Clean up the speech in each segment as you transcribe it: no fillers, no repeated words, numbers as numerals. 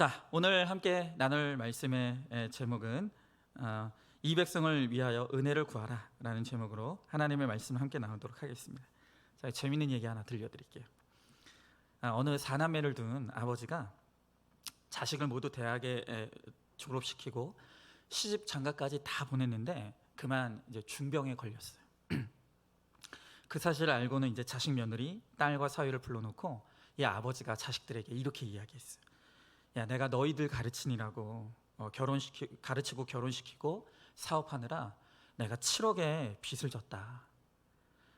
자, 오늘 함께 나눌 말씀의 제목은 이 백성을 위하여 은혜를 구하라 라는 제목으로 하나님의 말씀을 함께 나누도록 하겠습니다. 자, 재미있는 얘기 하나 들려드릴게요. 어느 사남매를 둔 아버지가 자식을 모두 대학에 졸업시키고 시집 장가까지 다 보냈는데 그만 이제 중병에 걸렸어요. 그 사실을 알고는 이제 자식 며느리 딸과 사위를 불러놓고 이 아버지가 자식들에게 이렇게 이야기했어요. 야, 내가 너희들 가르치느라고 가르치고 결혼시키고 사업하느라 내가 7억의 빚을 졌다.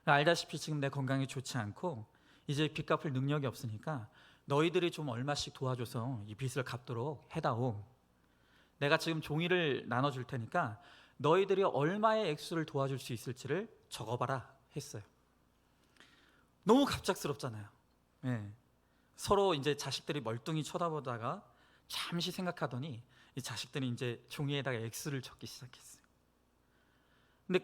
알다시피 지금 내 건강이 좋지 않고 이제 빚 갚을 능력이 없으니까 너희들이 좀 얼마씩 도와줘서 이 빚을 갚도록 해다오. 내가 지금 종이를 나눠줄 테니까 너희들이 얼마의 액수를 도와줄 수 있을지를 적어봐라 했어요. 너무 갑작스럽잖아요. 네. 서로 이제 자식들이 멀뚱히 쳐다보다가 잠시 생각하더니 이 자식들이 이제 종이에다가 액수를 적기 시작했어요. 근데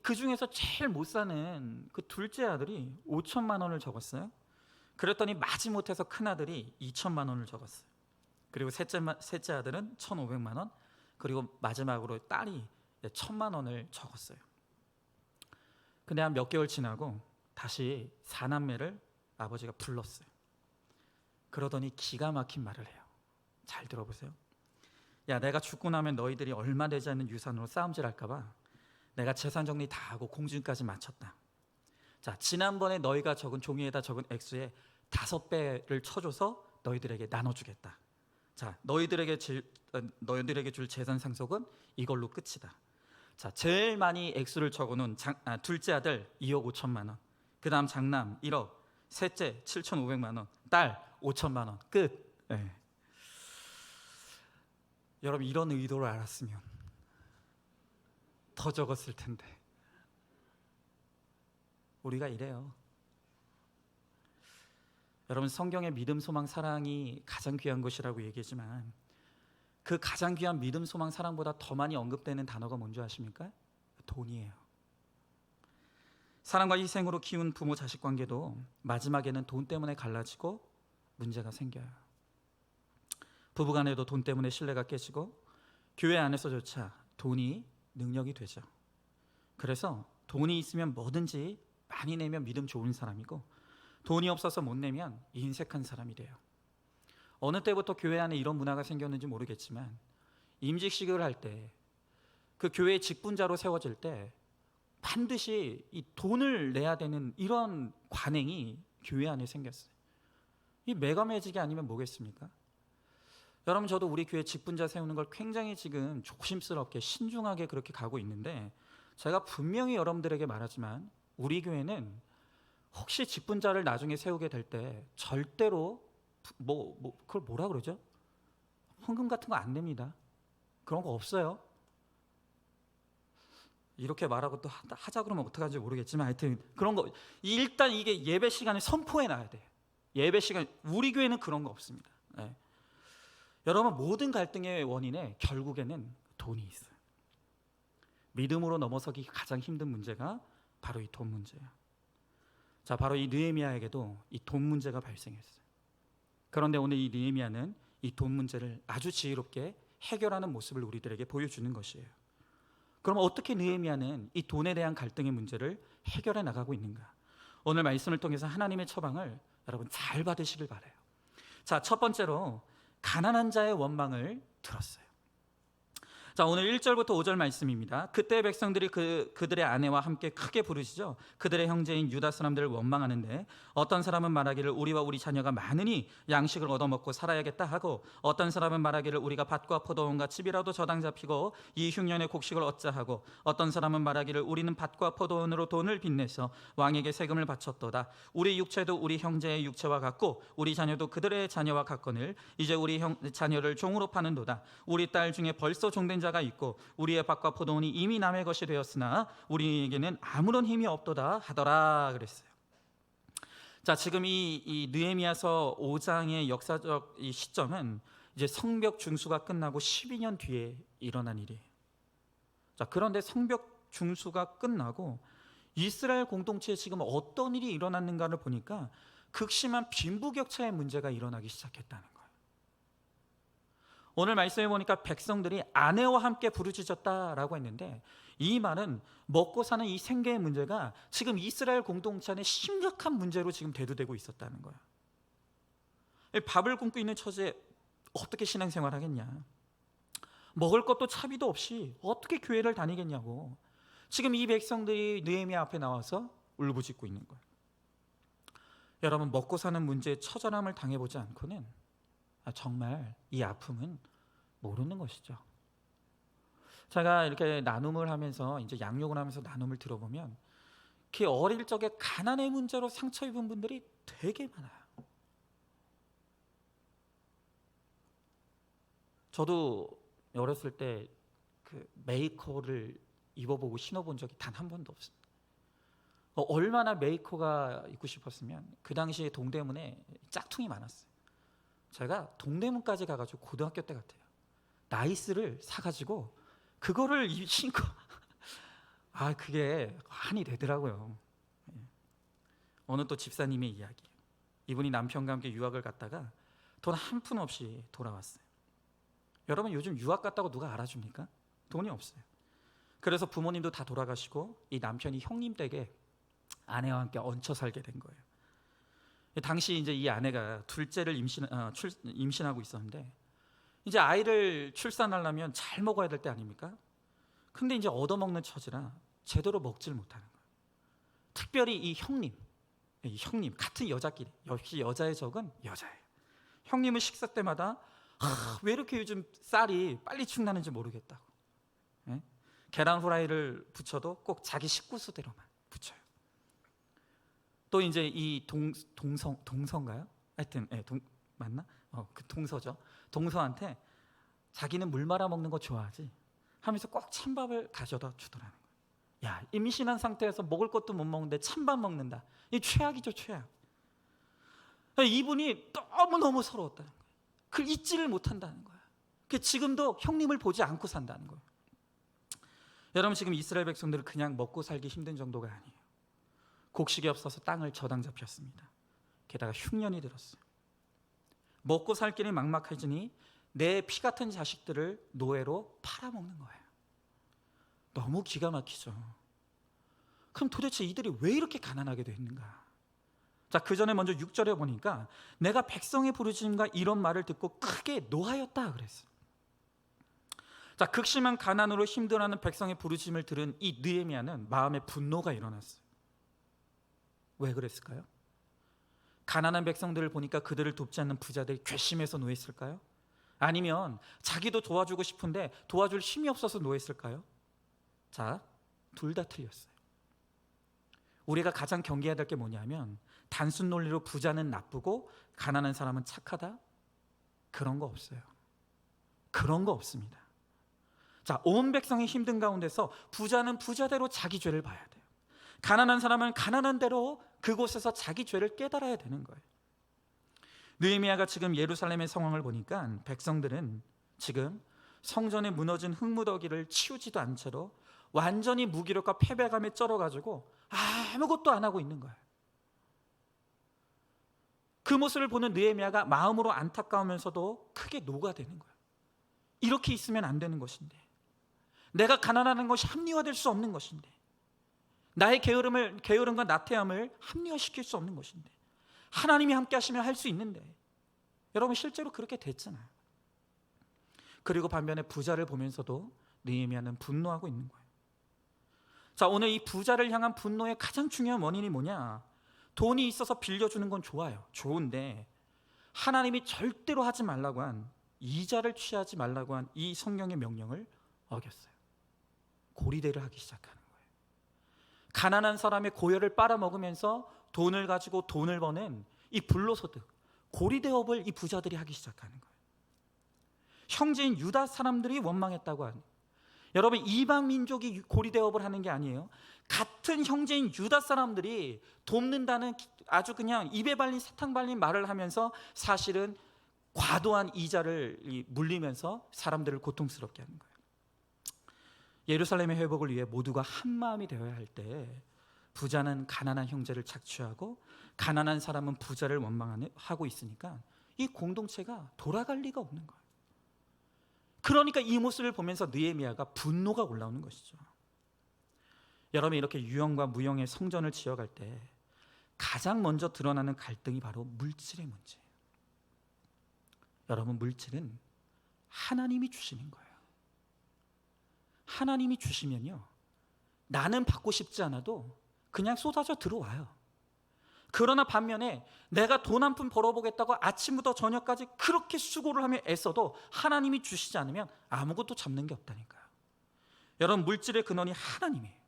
그 중에서 제일 못 사는 그 둘째 아들이 5천만 원을 적었어요. 그랬더니 마지못해서 큰 아들이 2천만 원을 적었어요. 그리고 셋째 아들은 1,500만 원, 그리고 마지막으로 딸이 1,000만 원을 적었어요. 근데 한 몇 개월 지나고 다시 사남매를 아버지가 불렀어요. 그러더니 기가 막힌 말을 해요. 잘 들어보세요. 야, 내가 죽고 나면 너희들이 얼마 되지 않는 유산으로 싸움질 할까봐 내가 재산 정리 다 하고 공증까지 마쳤다. 자, 지난번에 너희가 적은 종이에다 적은 액수의 5배를 쳐줘서 너희들에게 나눠주겠다. 자, 너희들에게 줄 재산 상속은 이걸로 끝이다. 자, 제일 많이 액수를 적어놓은 둘째 아들 2억 5천만 원, 그 다음 장남 1억, 셋째 7,500만 원, 딸 5천만 원, 끝. 네. 여러분, 이런 의도를 알았으면 더 적었을 텐데. 우리가 이래요. 여러분, 성경의 믿음, 소망, 사랑이 가장 귀한 것이라고 얘기하지만 그 가장 귀한 믿음, 소망, 사랑보다 더 많이 언급되는 단어가 뭔지 아십니까? 돈이에요. 사랑과 희생으로 키운 부모 자식 관계도 마지막에는 돈 때문에 갈라지고 문제가 생겨요. 부부간에도 돈 때문에 신뢰가 깨지고 교회 안에서조차 돈이 능력이 되죠. 그래서 돈이 있으면 뭐든지 많이 내면 믿음 좋은 사람이고 돈이 없어서 못 내면 인색한 사람이 돼요. 어느 때부터 교회 안에 이런 문화가 생겼는지 모르겠지만 임직식을 할 때 그 교회의 직분자로 세워질 때 반드시 이 돈을 내야 되는 이런 관행이 교회 안에 생겼어요. 이 매거매직이 아니면 뭐겠습니까? 여러분, 저도 우리 교회 직분자 세우는 걸 굉장히 지금 조심스럽게 신중하게 그렇게 가고 있는데 제가 분명히 여러분들에게 말하지만 우리 교회는 혹시 직분자를 나중에 세우게 될 때 절대로 그걸 뭐라 그러죠? 헌금 같은 거 안 냅니다. 그런 거 없어요. 이렇게 말하고 또 하자 그러면 어떡하는지 모르겠지만 하여튼 그런 거 일단 이게 예배 시간에 선포해 놔야 돼요. 예배 시간 우리 교회는 그런 거 없습니다. 네. 여러분, 모든 갈등의 원인에 결국에는 돈이 있어요. 믿음으로 넘어서기 가장 힘든 문제가 바로 이 돈 문제예요. 자, 바로 이 느헤미야에게도 이 돈 문제가 발생했어요. 그런데 오늘 이 느헤미야는 이 돈 문제를 아주 지혜롭게 해결하는 모습을 우리들에게 보여주는 것이에요. 그럼 어떻게 느헤미야는 이 돈에 대한 갈등의 문제를 해결해 나가고 있는가? 오늘 말씀을 통해서 하나님의 처방을 여러분 잘 받으시길 바라요. 자, 첫 번째로 가난한 자의 원망을 들었어요. 자, 오늘 1절부터 5절 말씀입니다. 그때 백성들이 그들의 아내와 함께 크게 부르시죠. 그들의 형제인 유다 사람들을 원망하는데 어떤 사람은 말하기를 우리와 우리 자녀가 많으니 양식을 얻어먹고 살아야겠다 하고, 어떤 사람은 말하기를 우리가 밭과 포도원과 집이라도 저당 잡히고 이 흉년의 곡식을 얻자 하고, 어떤 사람은 말하기를 우리는 밭과 포도원으로 돈을 빚내서 왕에게 세금을 바쳤도다. 우리 육체도 우리 형제의 육체와 같고 우리 자녀도 그들의 자녀와 같거늘 이제 우리 자녀를 종으로 파는도다. 우리 딸 중에 벌써 종된 자가 있고 우리의 밭과 포도원이 이미 남의 것이 되었으나 우리에게는 아무런 힘이 없도다 하더라 그랬어요. 자, 지금 이 느헤미야서 5장의 역사적 이 시점은 이제 성벽 중수가 끝나고 12년 뒤에 일어난 일이에요. 자, 그런데 성벽 중수가 끝나고 이스라엘 공동체에 지금 어떤 일이 일어났는가를 보니까 극심한 빈부격차의 문제가 일어나기 시작했다는 거예요. 오늘 말씀해 보니까 백성들이 아내와 함께 부르짖었다라고 했는데, 이 말은 먹고 사는 이 생계의 문제가 지금 이스라엘 공동체 안에 심각한 문제로 지금 대두되고 있었다는 거예요. 밥을 굶고 있는 처지에 어떻게 신앙생활 하겠냐, 먹을 것도 차비도 없이 어떻게 교회를 다니겠냐고 지금 이 백성들이 느헤미야 앞에 나와서 울부짖고 있는 거예요. 여러분, 먹고 사는 문제에 처절함을 당해보지 않고는 정말 이 아픔은 모르는 것이죠. 제가 이렇게 나눔을 하면서, 이제 양육을 하면서 나눔을 들어보면 그 어릴 적에 가난의 문제로 상처 입은 분들이 되게 많아요. 저도 어렸을 때 그 메이커를 입어보고 신어본 적이 단 한 번도 없습니다. 얼마나 메이커가 입고 싶었으면 그 당시에 동대문에 짝퉁이 많았어요. 제가 동대문까지 가가지고 고등학교 때 같아요, 나이스를 사가지고 그거를 신고 그게 한이 되더라고요. 어느 또 집사님의 이야기, 이분이 남편과 함께 유학을 갔다가 돈 한 푼 없이 돌아왔어요. 여러분, 요즘 유학 갔다고 누가 알아줍니까? 돈이 없어요. 그래서 부모님도 다 돌아가시고 이 남편이 형님 댁에 아내와 함께 얹혀 살게 된 거예요. 당시 이제 이 아내가 둘째를 임신하고 있었는데, 이제 아이를 출산하려면 잘 먹어야 될 때 아닙니까? 근데 이제 얻어먹는 처지라 제대로 먹질 못하는 거예요. 특별히 이 형님 같은 여자끼리, 역시 여자의 적은 여자예요. 형님은 식사 때마다 왜 이렇게 요즘 쌀이 빨리 축나는지 모르겠다고, 계란 후라이를 부쳐도 꼭 자기 식구수대로만 부쳐요. 또 이제 이 동서인가요? 하여튼 맞나? 그 동서죠. 동서한테 자기는 물 말아 먹는 거 좋아하지 하면서 꼭 찬밥을 가져다 주더라는 거예요. 야, 임신한 상태에서 먹을 것도 못 먹는데 찬밥 먹는다. 이 최악이죠, 최악. 이분이 너무너무 서러웠다는 거예요. 그걸 잊지를 못한다는 거예요. 지금도 형님을 보지 않고 산다는 거예요. 여러분, 지금 이스라엘 백성들은 그냥 먹고 살기 힘든 정도가 아니에요. 곡식이 없어서 땅을 저당 잡혔습니다. 게다가 흉년이 들었어요. 먹고 살 길이 막막해지니 내 피 같은 자식들을 노예로 팔아먹는 거예요. 너무 기가 막히죠. 그럼 도대체 이들이 왜 이렇게 가난하게 됐는가? 자, 그 전에 먼저 6절에 보니까 내가 백성의 부르짖음과 이런 말을 듣고 크게 노하였다 그랬어요. 자, 극심한 가난으로 힘들어하는 백성의 부르짖음을 들은 이 느헤미야는 마음에 분노가 일어났어요. 왜 그랬을까요? 가난한 백성들을 보니까 그들을 돕지 않는 부자들이 괘씸해서 노했을까요? 아니면 자기도 도와주고 싶은데 도와줄 힘이 없어서 노했을까요? 자, 둘 다 틀렸어요. 우리가 가장 경계해야 될 게 뭐냐면, 단순 논리로 부자는 나쁘고 가난한 사람은 착하다? 그런 거 없어요. 그런 거 없습니다. 자, 온 백성이 힘든 가운데서 부자는 부자대로 자기 죄를 봐야 돼요. 가난한 사람은 가난한 대로 그곳에서 자기 죄를 깨달아야 되는 거예요. 느헤미야가 지금 예루살렘의 상황을 보니까 백성들은 지금 성전에 무너진 흙무더기를 치우지도 않은 채로 완전히 무기력과 패배감에 쩔어가지고 아무것도 안 하고 있는 거예요. 그 모습을 보는 느헤미야가 마음으로 안타까우면서도 크게 녹아대는 거예요. 이렇게 있으면 안 되는 것인데, 내가 가난하는 것이 합리화될 수 없는 것인데, 나의 게으름과 나태함을 합리화시킬 수 없는 것인데, 하나님이 함께 하시면 할 수 있는데, 여러분 실제로 그렇게 됐잖아요. 그리고 반면에 부자를 보면서도 느헤미야는 분노하고 있는 거예요. 자, 오늘 이 부자를 향한 분노의 가장 중요한 원인이 뭐냐? 돈이 있어서 빌려주는 건 좋아요. 좋은데 하나님이 절대로 하지 말라고 한, 이자를 취하지 말라고 한 이 성경의 명령을 어겼어요. 고리대를 하기 시작하는 거예요. 가난한 사람의 고열을 빨아먹으면서 돈을 가지고 돈을 버는 이 불로소득, 고리대업을 이 부자들이 하기 시작하는 거예요. 형제인 유다 사람들이 원망했다고 하는, 여러분 이방 민족이 고리대업을 하는 게 아니에요. 같은 형제인 유다 사람들이 돕는다는 아주 그냥 입에 발린 사탕 발린 말을 하면서 사실은 과도한 이자를 물리면서 사람들을 고통스럽게 하는 거예요. 예루살렘의 회복을 위해 모두가 한 마음이 되어야 할 때, 부자는 가난한 형제를 착취하고 가난한 사람은 부자를 원망하고 있으니까 이 공동체가 돌아갈 리가 없는 거예요. 그러니까 이 모습을 보면서 느헤미야가 분노가 올라오는 것이죠. 여러분, 이렇게 유형과 무형의 성전을 지어갈 때 가장 먼저 드러나는 갈등이 바로 물질의 문제예요. 여러분, 물질은 하나님이 주시는 거예요. 하나님이 주시면요, 나는 받고 싶지 않아도 그냥 쏟아져 들어와요. 그러나 반면에 내가 돈 한 푼 벌어보겠다고 아침부터 저녁까지 그렇게 수고를 하며 애써도 하나님이 주시지 않으면 아무것도 잡는 게 없다니까요. 여러분, 물질의 근원이 하나님이에요.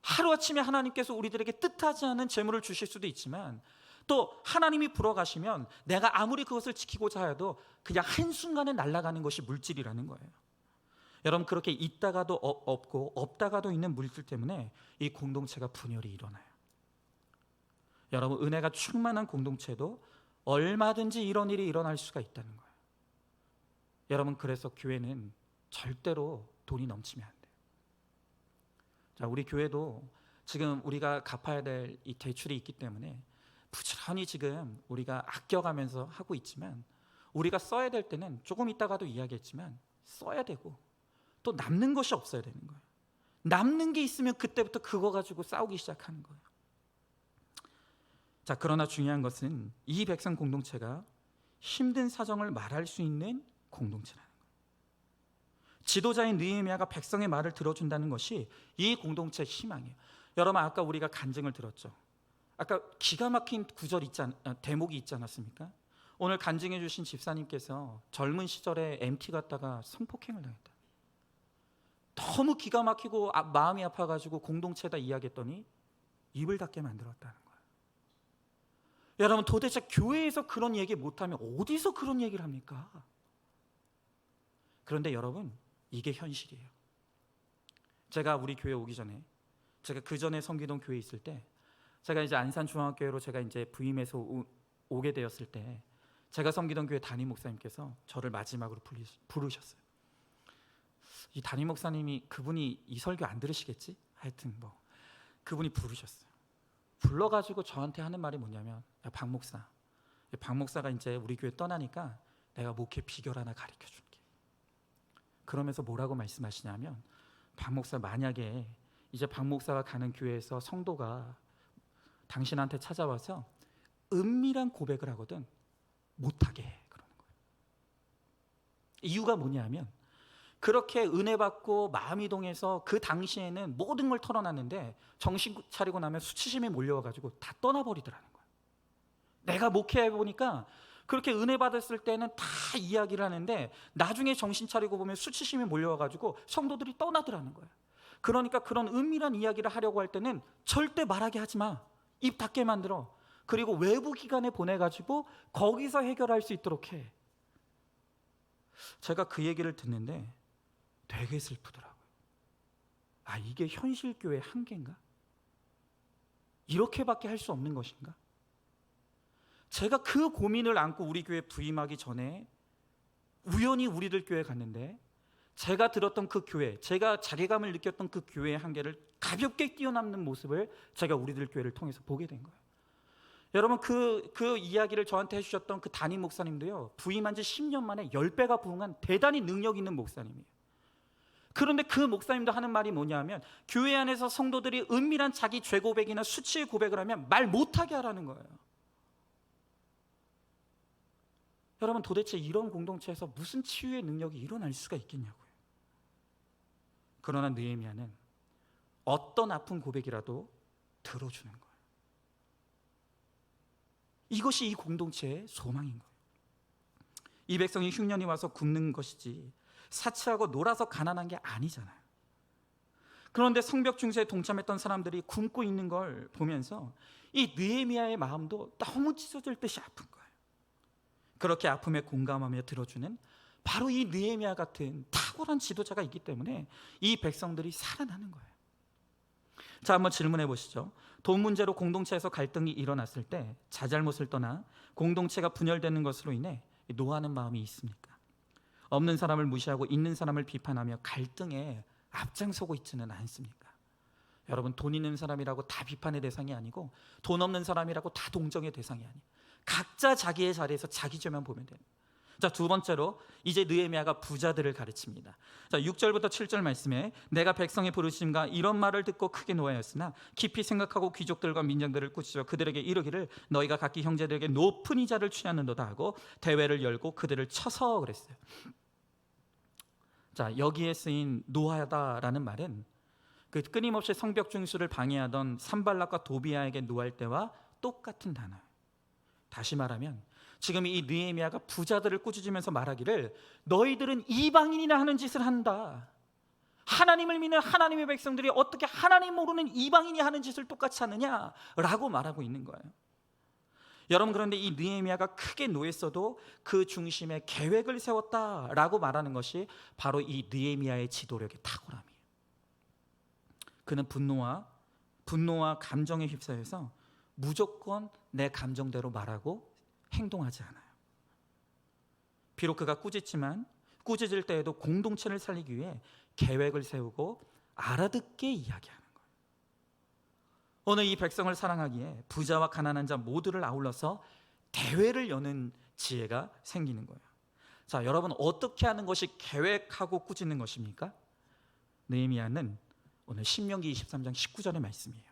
하루아침에 하나님께서 우리들에게 뜻하지 않은 재물을 주실 수도 있지만, 또 하나님이 불어가시면 내가 아무리 그것을 지키고자 해도 그냥 한순간에 날아가는 것이 물질이라는 거예요. 여러분, 그렇게 있다가도 없고 없다가도 있는 물질 때문에 이 공동체가 분열이 일어나요. 여러분, 은혜가 충만한 공동체도 얼마든지 이런 일이 일어날 수가 있다는 거예요. 여러분, 그래서 교회는 절대로 돈이 넘치면 안 돼요. 자, 우리 교회도 지금 우리가 갚아야 될 이 대출이 있기 때문에 부지런히 지금 우리가 아껴가면서 하고 있지만, 우리가 써야 될 때는 조금 있다가도 이야기했지만 써야 되고, 또 남는 것이 없어야 되는 거예요. 남는 게 있으면 그때부터 그거 가지고 싸우기 시작하는 거예요. 자, 그러나 중요한 것은 이 백성 공동체가 힘든 사정을 말할 수 있는 공동체라는 거예요. 지도자인 느헤미야가 백성의 말을 들어준다는 것이 이 공동체의 희망이에요. 여러분, 아까 우리가 간증을 들었죠. 아까 기가 막힌 대목이 있지 않았습니까? 오늘 간증해 주신 집사님께서 젊은 시절에 MT 갔다가 성폭행을 당했다. 너무 기가 막히고 마음이 아파가지고 공동체에다 이야기했더니 입을 닫게 만들었다는 거예요. 여러분, 도대체 교회에서 그런 얘기 못하면 어디서 그런 얘기를 합니까? 그런데 여러분, 이게 현실이에요. 제가 우리 교회 오기 전에, 제가 그 전에 섬기던 교회에 있을 때, 제가 이제 안산중앙교회로 제가 이제 부임해서 오게 되었을 때, 제가 섬기던 교회 담임 목사님께서 저를 마지막으로 부르셨어요. 이 담임 목사님이, 그분이 이 설교 안 들으시겠지? 하여튼 그분이 부르셨어요. 불러가지고 저한테 하는 말이 뭐냐면, 야, 박 목사가 이제 우리 교회 떠나니까 내가 목회 비결 하나 가르쳐 줄게. 그러면서 뭐라고 말씀하시냐면, 박 목사, 만약에 이제 박 목사가 가는 교회에서 성도가 당신한테 찾아와서 은밀한 고백을 하거든 못하게 해. 그러는 거예요. 이유가 뭐냐면, 그렇게 은혜 받고 마음이 동해서 그 당시에는 모든 걸 털어놨는데 정신 차리고 나면 수치심이 몰려와가지고 다 떠나버리더라는 거예요. 내가 목회해보니까 그렇게 은혜 받았을 때는 다 이야기를 하는데 나중에 정신 차리고 보면 수치심이 몰려와가지고 성도들이 떠나더라는 거예요. 그러니까 그런 은밀한 이야기를 하려고 할 때는 절대 말하게 하지 마. 입 닫게 만들어. 그리고 외부 기관에 보내가지고 거기서 해결할 수 있도록 해. 제가 그 얘기를 듣는데 되게 슬프더라고요. 아, 이게 현실 교회의 한계인가? 이렇게밖에 할 수 없는 것인가? 제가 그 고민을 안고 우리 교회 부임하기 전에 우연히 우리들 교회 갔는데, 제가 들었던 그 교회, 제가 자괴감을 느꼈던 그 교회의 한계를 가볍게 뛰어넘는 모습을 제가 우리들 교회를 통해서 보게 된 거예요. 여러분, 그 이야기를 저한테 해주셨던 그 담임 목사님도요, 부임한 지 10년 만에 10배가 부흥한 대단히 능력 있는 목사님이에요. 그런데 그 목사님도 하는 말이 뭐냐면, 교회 안에서 성도들이 은밀한 자기 죄 고백이나 수치의 고백을 하면 말 못하게 하라는 거예요. 여러분, 도대체 이런 공동체에서 무슨 치유의 능력이 일어날 수가 있겠냐고요. 그러나 느헤미야는 어떤 아픈 고백이라도 들어주는 거예요. 이것이 이 공동체의 소망인 거예요. 이 백성이 흉년이 와서 굶는 것이지 사치하고 놀아서 가난한 게 아니잖아요. 그런데 성벽 중세에 동참했던 사람들이 굶고 있는 걸 보면서 이 느헤미야의 마음도 너무 찢어질 듯이 아픈 거예요. 그렇게 아픔에 공감하며 들어주는 바로 이 느헤미야 같은 탁월한 지도자가 있기 때문에 이 백성들이 살아나는 거예요. 자, 한번 질문해 보시죠. 돈 문제로 공동체에서 갈등이 일어났을 때 자잘못을 떠나 공동체가 분열되는 것으로 인해 노하는 마음이 있습니까? 없는 사람을 무시하고 있는 사람을 비판하며 갈등에 앞장서고 있지는 않습니까? 여러분, 돈 있는 사람이라고 다 비판의 대상이 아니고 돈 없는 사람이라고 다 동정의 대상이 아니에요. 각자 자기의 자리에서 자기 죄만 보면 돼요. 자, 두 번째로 이제 느헤미야가 부자들을 가르칩니다. 자, 6절부터 7절 말씀에 내가 백성의 부르심과 이런 말을 듣고 크게 노하였으나 깊이 생각하고 귀족들과 민정들을 꾸짖어 그들에게 이르기를 너희가 각기 형제들에게 높은 이자를 취하는도다 하고 대회를 열고 그들을 쳐서 그랬어요. 자, 여기에 쓰인 노하다라는 말은 그 끊임없이 성벽 중수를 방해하던 산발락과 도비아에게 노할 때와 똑같은 단어예요. 다시 말하면 지금 이 느헤미야가 부자들을 꾸짖으면서 말하기를 너희들은 이방인이나 하는 짓을 한다. 하나님을 믿는 하나님의 백성들이 어떻게 하나님 모르는 이방인이 하는 짓을 똑같이 하느냐라고 말하고 있는 거예요. 여러분, 그런데 이 느헤미야가 크게 노했어도 그 중심에 계획을 세웠다라고 말하는 것이 바로 이 느헤미야의 지도력의 탁월함이에요. 그는 분노와 감정에 휩싸여서 무조건 내 감정대로 말하고 행동하지 않아요. 비록 그가 꾸짖지만 꾸짖을 때에도 공동체를 살리기 위해 계획을 세우고 알아듣게 이야기하는 거예요. 오늘 이 백성을 사랑하기에 부자와 가난한 자 모두를 아울러서 대회를 여는 지혜가 생기는 거예요. 자, 여러분, 어떻게 하는 것이 계획하고 꾸짖는 것입니까? 느헤미야는 오늘 신명기 23장 19절의 말씀이에요.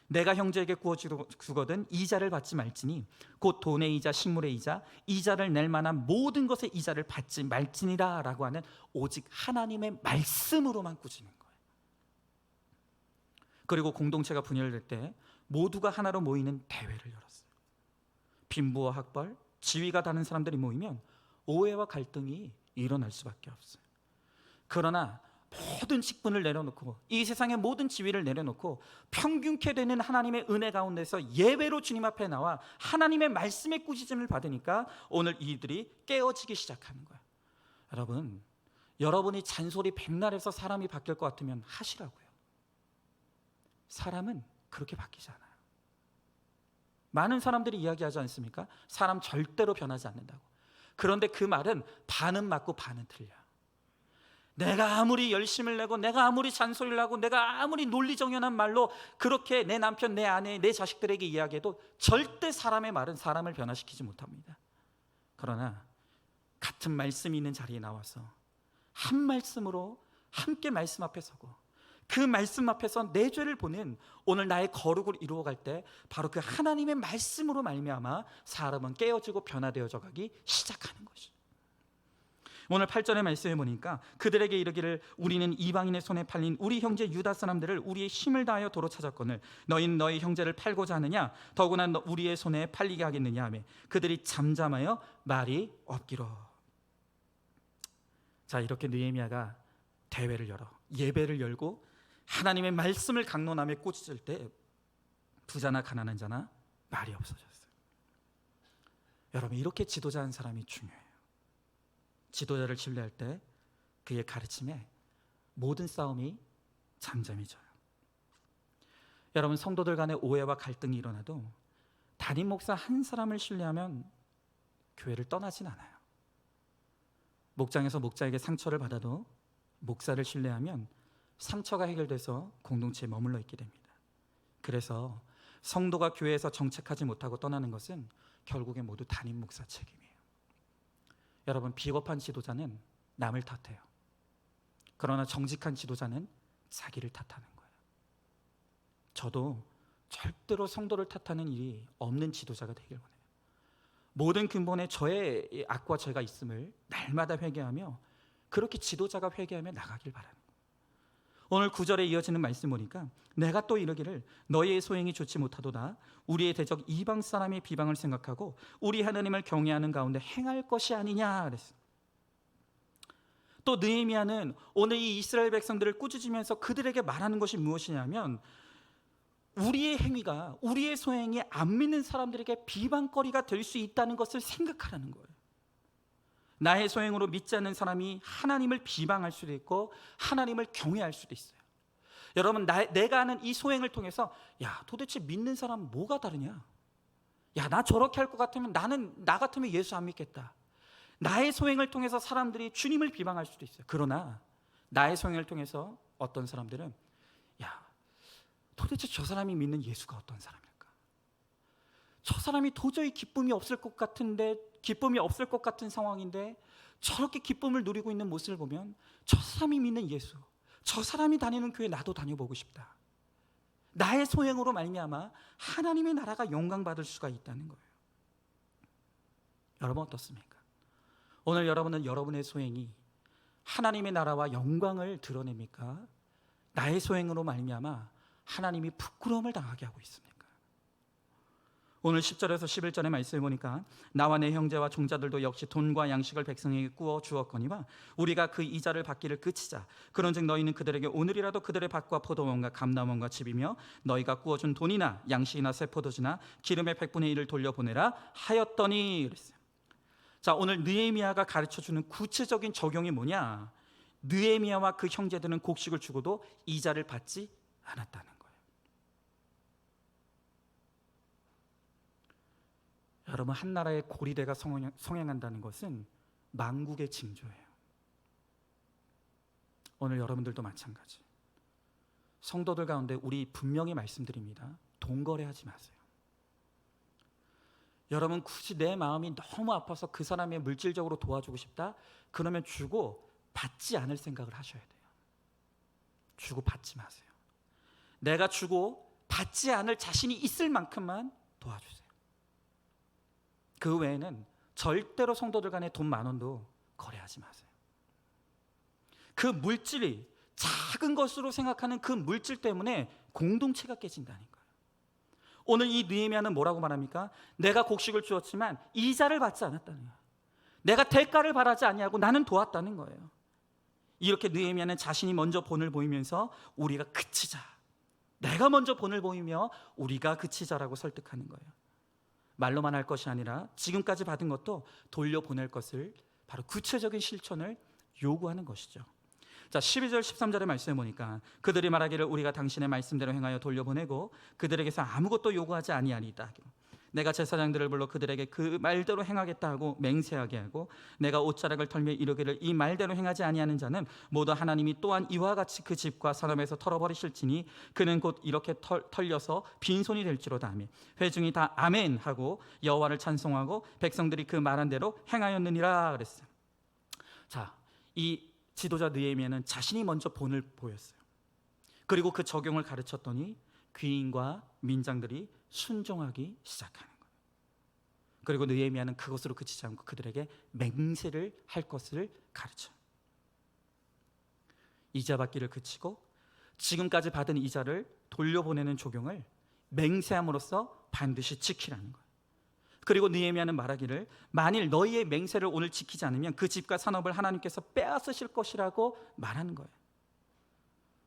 내가 형제에게 구워 주거든 이자를 받지 말지니 곧 돈의 이자 식물의 이자 이자를 낼 만한 모든 것의 이자를 받지 말지니라 라고 하는 오직 하나님의 말씀으로만 꾸짖는 거예요. 그리고 공동체가 분열될 때 모두가 하나로 모이는 대회를 열었어요. 빈부와 학벌, 지위가 다른 사람들이 모이면 오해와 갈등이 일어날 수밖에 없어요. 그러나 모든 직분을 내려놓고 이 세상의 모든 지위를 내려놓고 평균케 되는 하나님의 은혜 가운데서 예배로 주님 앞에 나와 하나님의 말씀의 꾸짖음을 받으니까 오늘 이들이 깨어지기 시작하는 거예요. 여러분, 여러분이 잔소리 백날해서 사람이 바뀔 것 같으면 하시라고요. 사람은 그렇게 바뀌지 않아요. 많은 사람들이 이야기하지 않습니까? 사람 절대로 변하지 않는다고. 그런데 그 말은 반은 맞고 반은 틀려요. 내가 아무리 열심을 내고 내가 아무리 잔소리를 하고 내가 아무리 논리정연한 말로 그렇게 내 남편, 내 아내, 내 자식들에게 이야기해도 절대 사람의 말은 사람을 변화시키지 못합니다. 그러나 같은 말씀이 있는 자리에 나와서 한 말씀으로 함께 말씀 앞에 서고 그 말씀 앞에서 내 죄를 보는 오늘 나의 거룩을 이루어갈 때 바로 그 하나님의 말씀으로 말미암아 사람은 깨어지고 변화되어져 가기 시작하는 것이죠. 오늘 8절의 말씀에 보니까 그들에게 이르기를 우리는 이방인의 손에 팔린 우리 형제 유다 사람들을 우리의 힘을 다하여 도로 찾았거늘 너희는 너희 형제를 팔고자 하느냐 더구나 우리의 손에 팔리게 하겠느냐 하며 그들이 잠잠하여 말이 없기로. 자, 이렇게 느헤미야가 대회를 열어 예배를 열고 하나님의 말씀을 강론하며 꾸짖을 때 부자나 가난한 자나 말이 없어졌어요. 여러분, 이렇게 지도자한 사람이 중요해요. 지도자를 신뢰할 때 그의 가르침에 모든 싸움이 잠잠해져요. 여러분, 성도들 간의 오해와 갈등이 일어나도 담임 목사 한 사람을 신뢰하면 교회를 떠나진 않아요. 목장에서 목자에게 상처를 받아도 목사를 신뢰하면 상처가 해결돼서 공동체에 머물러 있게 됩니다. 그래서 성도가 교회에서 정착하지 못하고 떠나는 것은 결국에 모두 담임 목사 책임이에요. 여러분, 비겁한 지도자는 남을 탓해요. 그러나 정직한 지도자는 자기를 탓하는 거예요. 저도 절대로 성도를 탓하는 일이 없는 지도자가 되길 원해요. 모든 근본에 저의 악과 죄가 있음을 날마다 회개하며 그렇게 지도자가 회개하며 나가길 바라는 거예요. 오늘 9절에 이어지는 말씀 보니까 내가 또 이르기를 너희의 소행이 좋지 못하도다 우리의 대적 이방 사람의 비방을 생각하고 우리 하나님을 경외하는 가운데 행할 것이 아니냐 그랬어요. 또 느헤미야는 오늘 이 이스라엘 백성들을 꾸짖으면서 그들에게 말하는 것이 무엇이냐면 우리의 행위가 우리의 소행이 안 믿는 사람들에게 비방거리가 될 수 있다는 것을 생각하라는 거예요. 나의 소행으로 믿지 않는 사람이 하나님을 비방할 수도 있고 하나님을 경외할 수도 있어요. 여러분, 내가 하는 이 소행을 통해서 야, 도대체 믿는 사람은 뭐가 다르냐? 야, 나 저렇게 할 것 같으면 나 같으면 예수 안 믿겠다. 나의 소행을 통해서 사람들이 주님을 비방할 수도 있어요. 그러나 나의 소행을 통해서 어떤 사람들은 야, 도대체 저 사람이 믿는 예수가 어떤 사람일까? 저 사람이 도저히 기쁨이 없을 것 같은데 기쁨이 없을 것 같은 상황인데 저렇게 기쁨을 누리고 있는 모습을 보면 저 사람이 믿는 예수, 저 사람이 다니는 교회 나도 다녀보고 싶다. 나의 소행으로 말미암아 하나님의 나라가 영광받을 수가 있다는 거예요. 여러분 어떻습니까? 오늘 여러분은 여러분의 소행이 하나님의 나라와 영광을 드러냅니까? 나의 소행으로 말미암아 하나님이 부끄러움을 당하게 하고 있습니까? 오늘 10절에서 11절의 말씀을 보니까 나와 내 형제와 종자들도 역시 돈과 양식을 백성에게 구워 주었거니와 우리가 그 이자를 받기를 그치자. 그런즉 너희는 그들에게 오늘이라도 그들의 밭과 포도원과 감람원과 집이며 너희가 구워준 돈이나 양식이나 새 포도주나 기름의 100분의 1을 돌려보내라 하였더니 그랬어요. 자, 오늘 느헤미야가 가르쳐주는 구체적인 적용이 뭐냐? 느헤미야와 그 형제들은 곡식을 주고도 이자를 받지 않았다는 거예요. 여러분, 한 나라의 고리대가 성행한다는 것은 만국의 징조예요. 오늘 여러분들도 마찬가지. 성도들 가운데 우리 분명히 말씀드립니다. 돈 거래하지 마세요. 여러분, 굳이 내 마음이 너무 아파서 그 사람의 물질적으로 도와주고 싶다? 그러면 주고 받지 않을 생각을 하셔야 돼요. 주고 받지 마세요. 내가 주고 받지 않을 자신이 있을 만큼만 도와주세요. 그 외에는 절대로 성도들 간에 돈 10,000원도 거래하지 마세요. 그 물질이 작은 것으로 생각하는 그 물질 때문에 공동체가 깨진다는 거예요. 오늘 이 느헤미야는 뭐라고 말합니까? 내가 곡식을 주었지만 이자를 받지 않았다는 거예요. 내가 대가를 바라지 아니하고 나는 도왔다는 거예요. 이렇게 느헤미야는 자신이 먼저 본을 보이면서 우리가 그치자, 내가 먼저 본을 보이며 우리가 그치자라고 설득하는 거예요. 말로만 할 것이 아니라 지금까지 받은 것도 돌려보낼 것을 바로 구체적인 실천을 요구하는 것이죠. 자, 12절 13절의 말씀을 보니까 그들이 말하기를 우리가 당신의 말씀대로 행하여 돌려보내고 그들에게서 아무것도 요구하지 아니하리이다. 내가 제사장들을 불러 그들에게 그 말대로 행하겠다 하고 맹세하게 하고 내가 옷자락을 털며 이르기를 이 말대로 행하지 아니하는 자는 모두 하나님이 또한 이와 같이 그 집과 산업에서 털어버리실지니 그는 곧 이렇게 털려서 빈손이 될지로다 하며 회중이 다 아멘 하고 여호와를 찬송하고 백성들이 그 말한 대로 행하였느니라 그랬어요. 자, 이 지도자 느헤미야는 자신이 먼저 본을 보였어요. 그리고 그 적용을 가르쳤더니 귀인과 민장들이 순종하기 시작하는 거예요. 그리고 느헤미야는 그것으로 그치지 않고 그들에게 맹세를 할 것을 가르쳐요. 이자 받기를 그치고 지금까지 받은 이자를 돌려보내는 조경을 맹세함으로써 반드시 지키라는 거예요. 그리고 느헤미야는 말하기를 만일 너희의 맹세를 오늘 지키지 않으면 그 집과 산업을 하나님께서 빼앗으실 것이라고 말하는 거예요.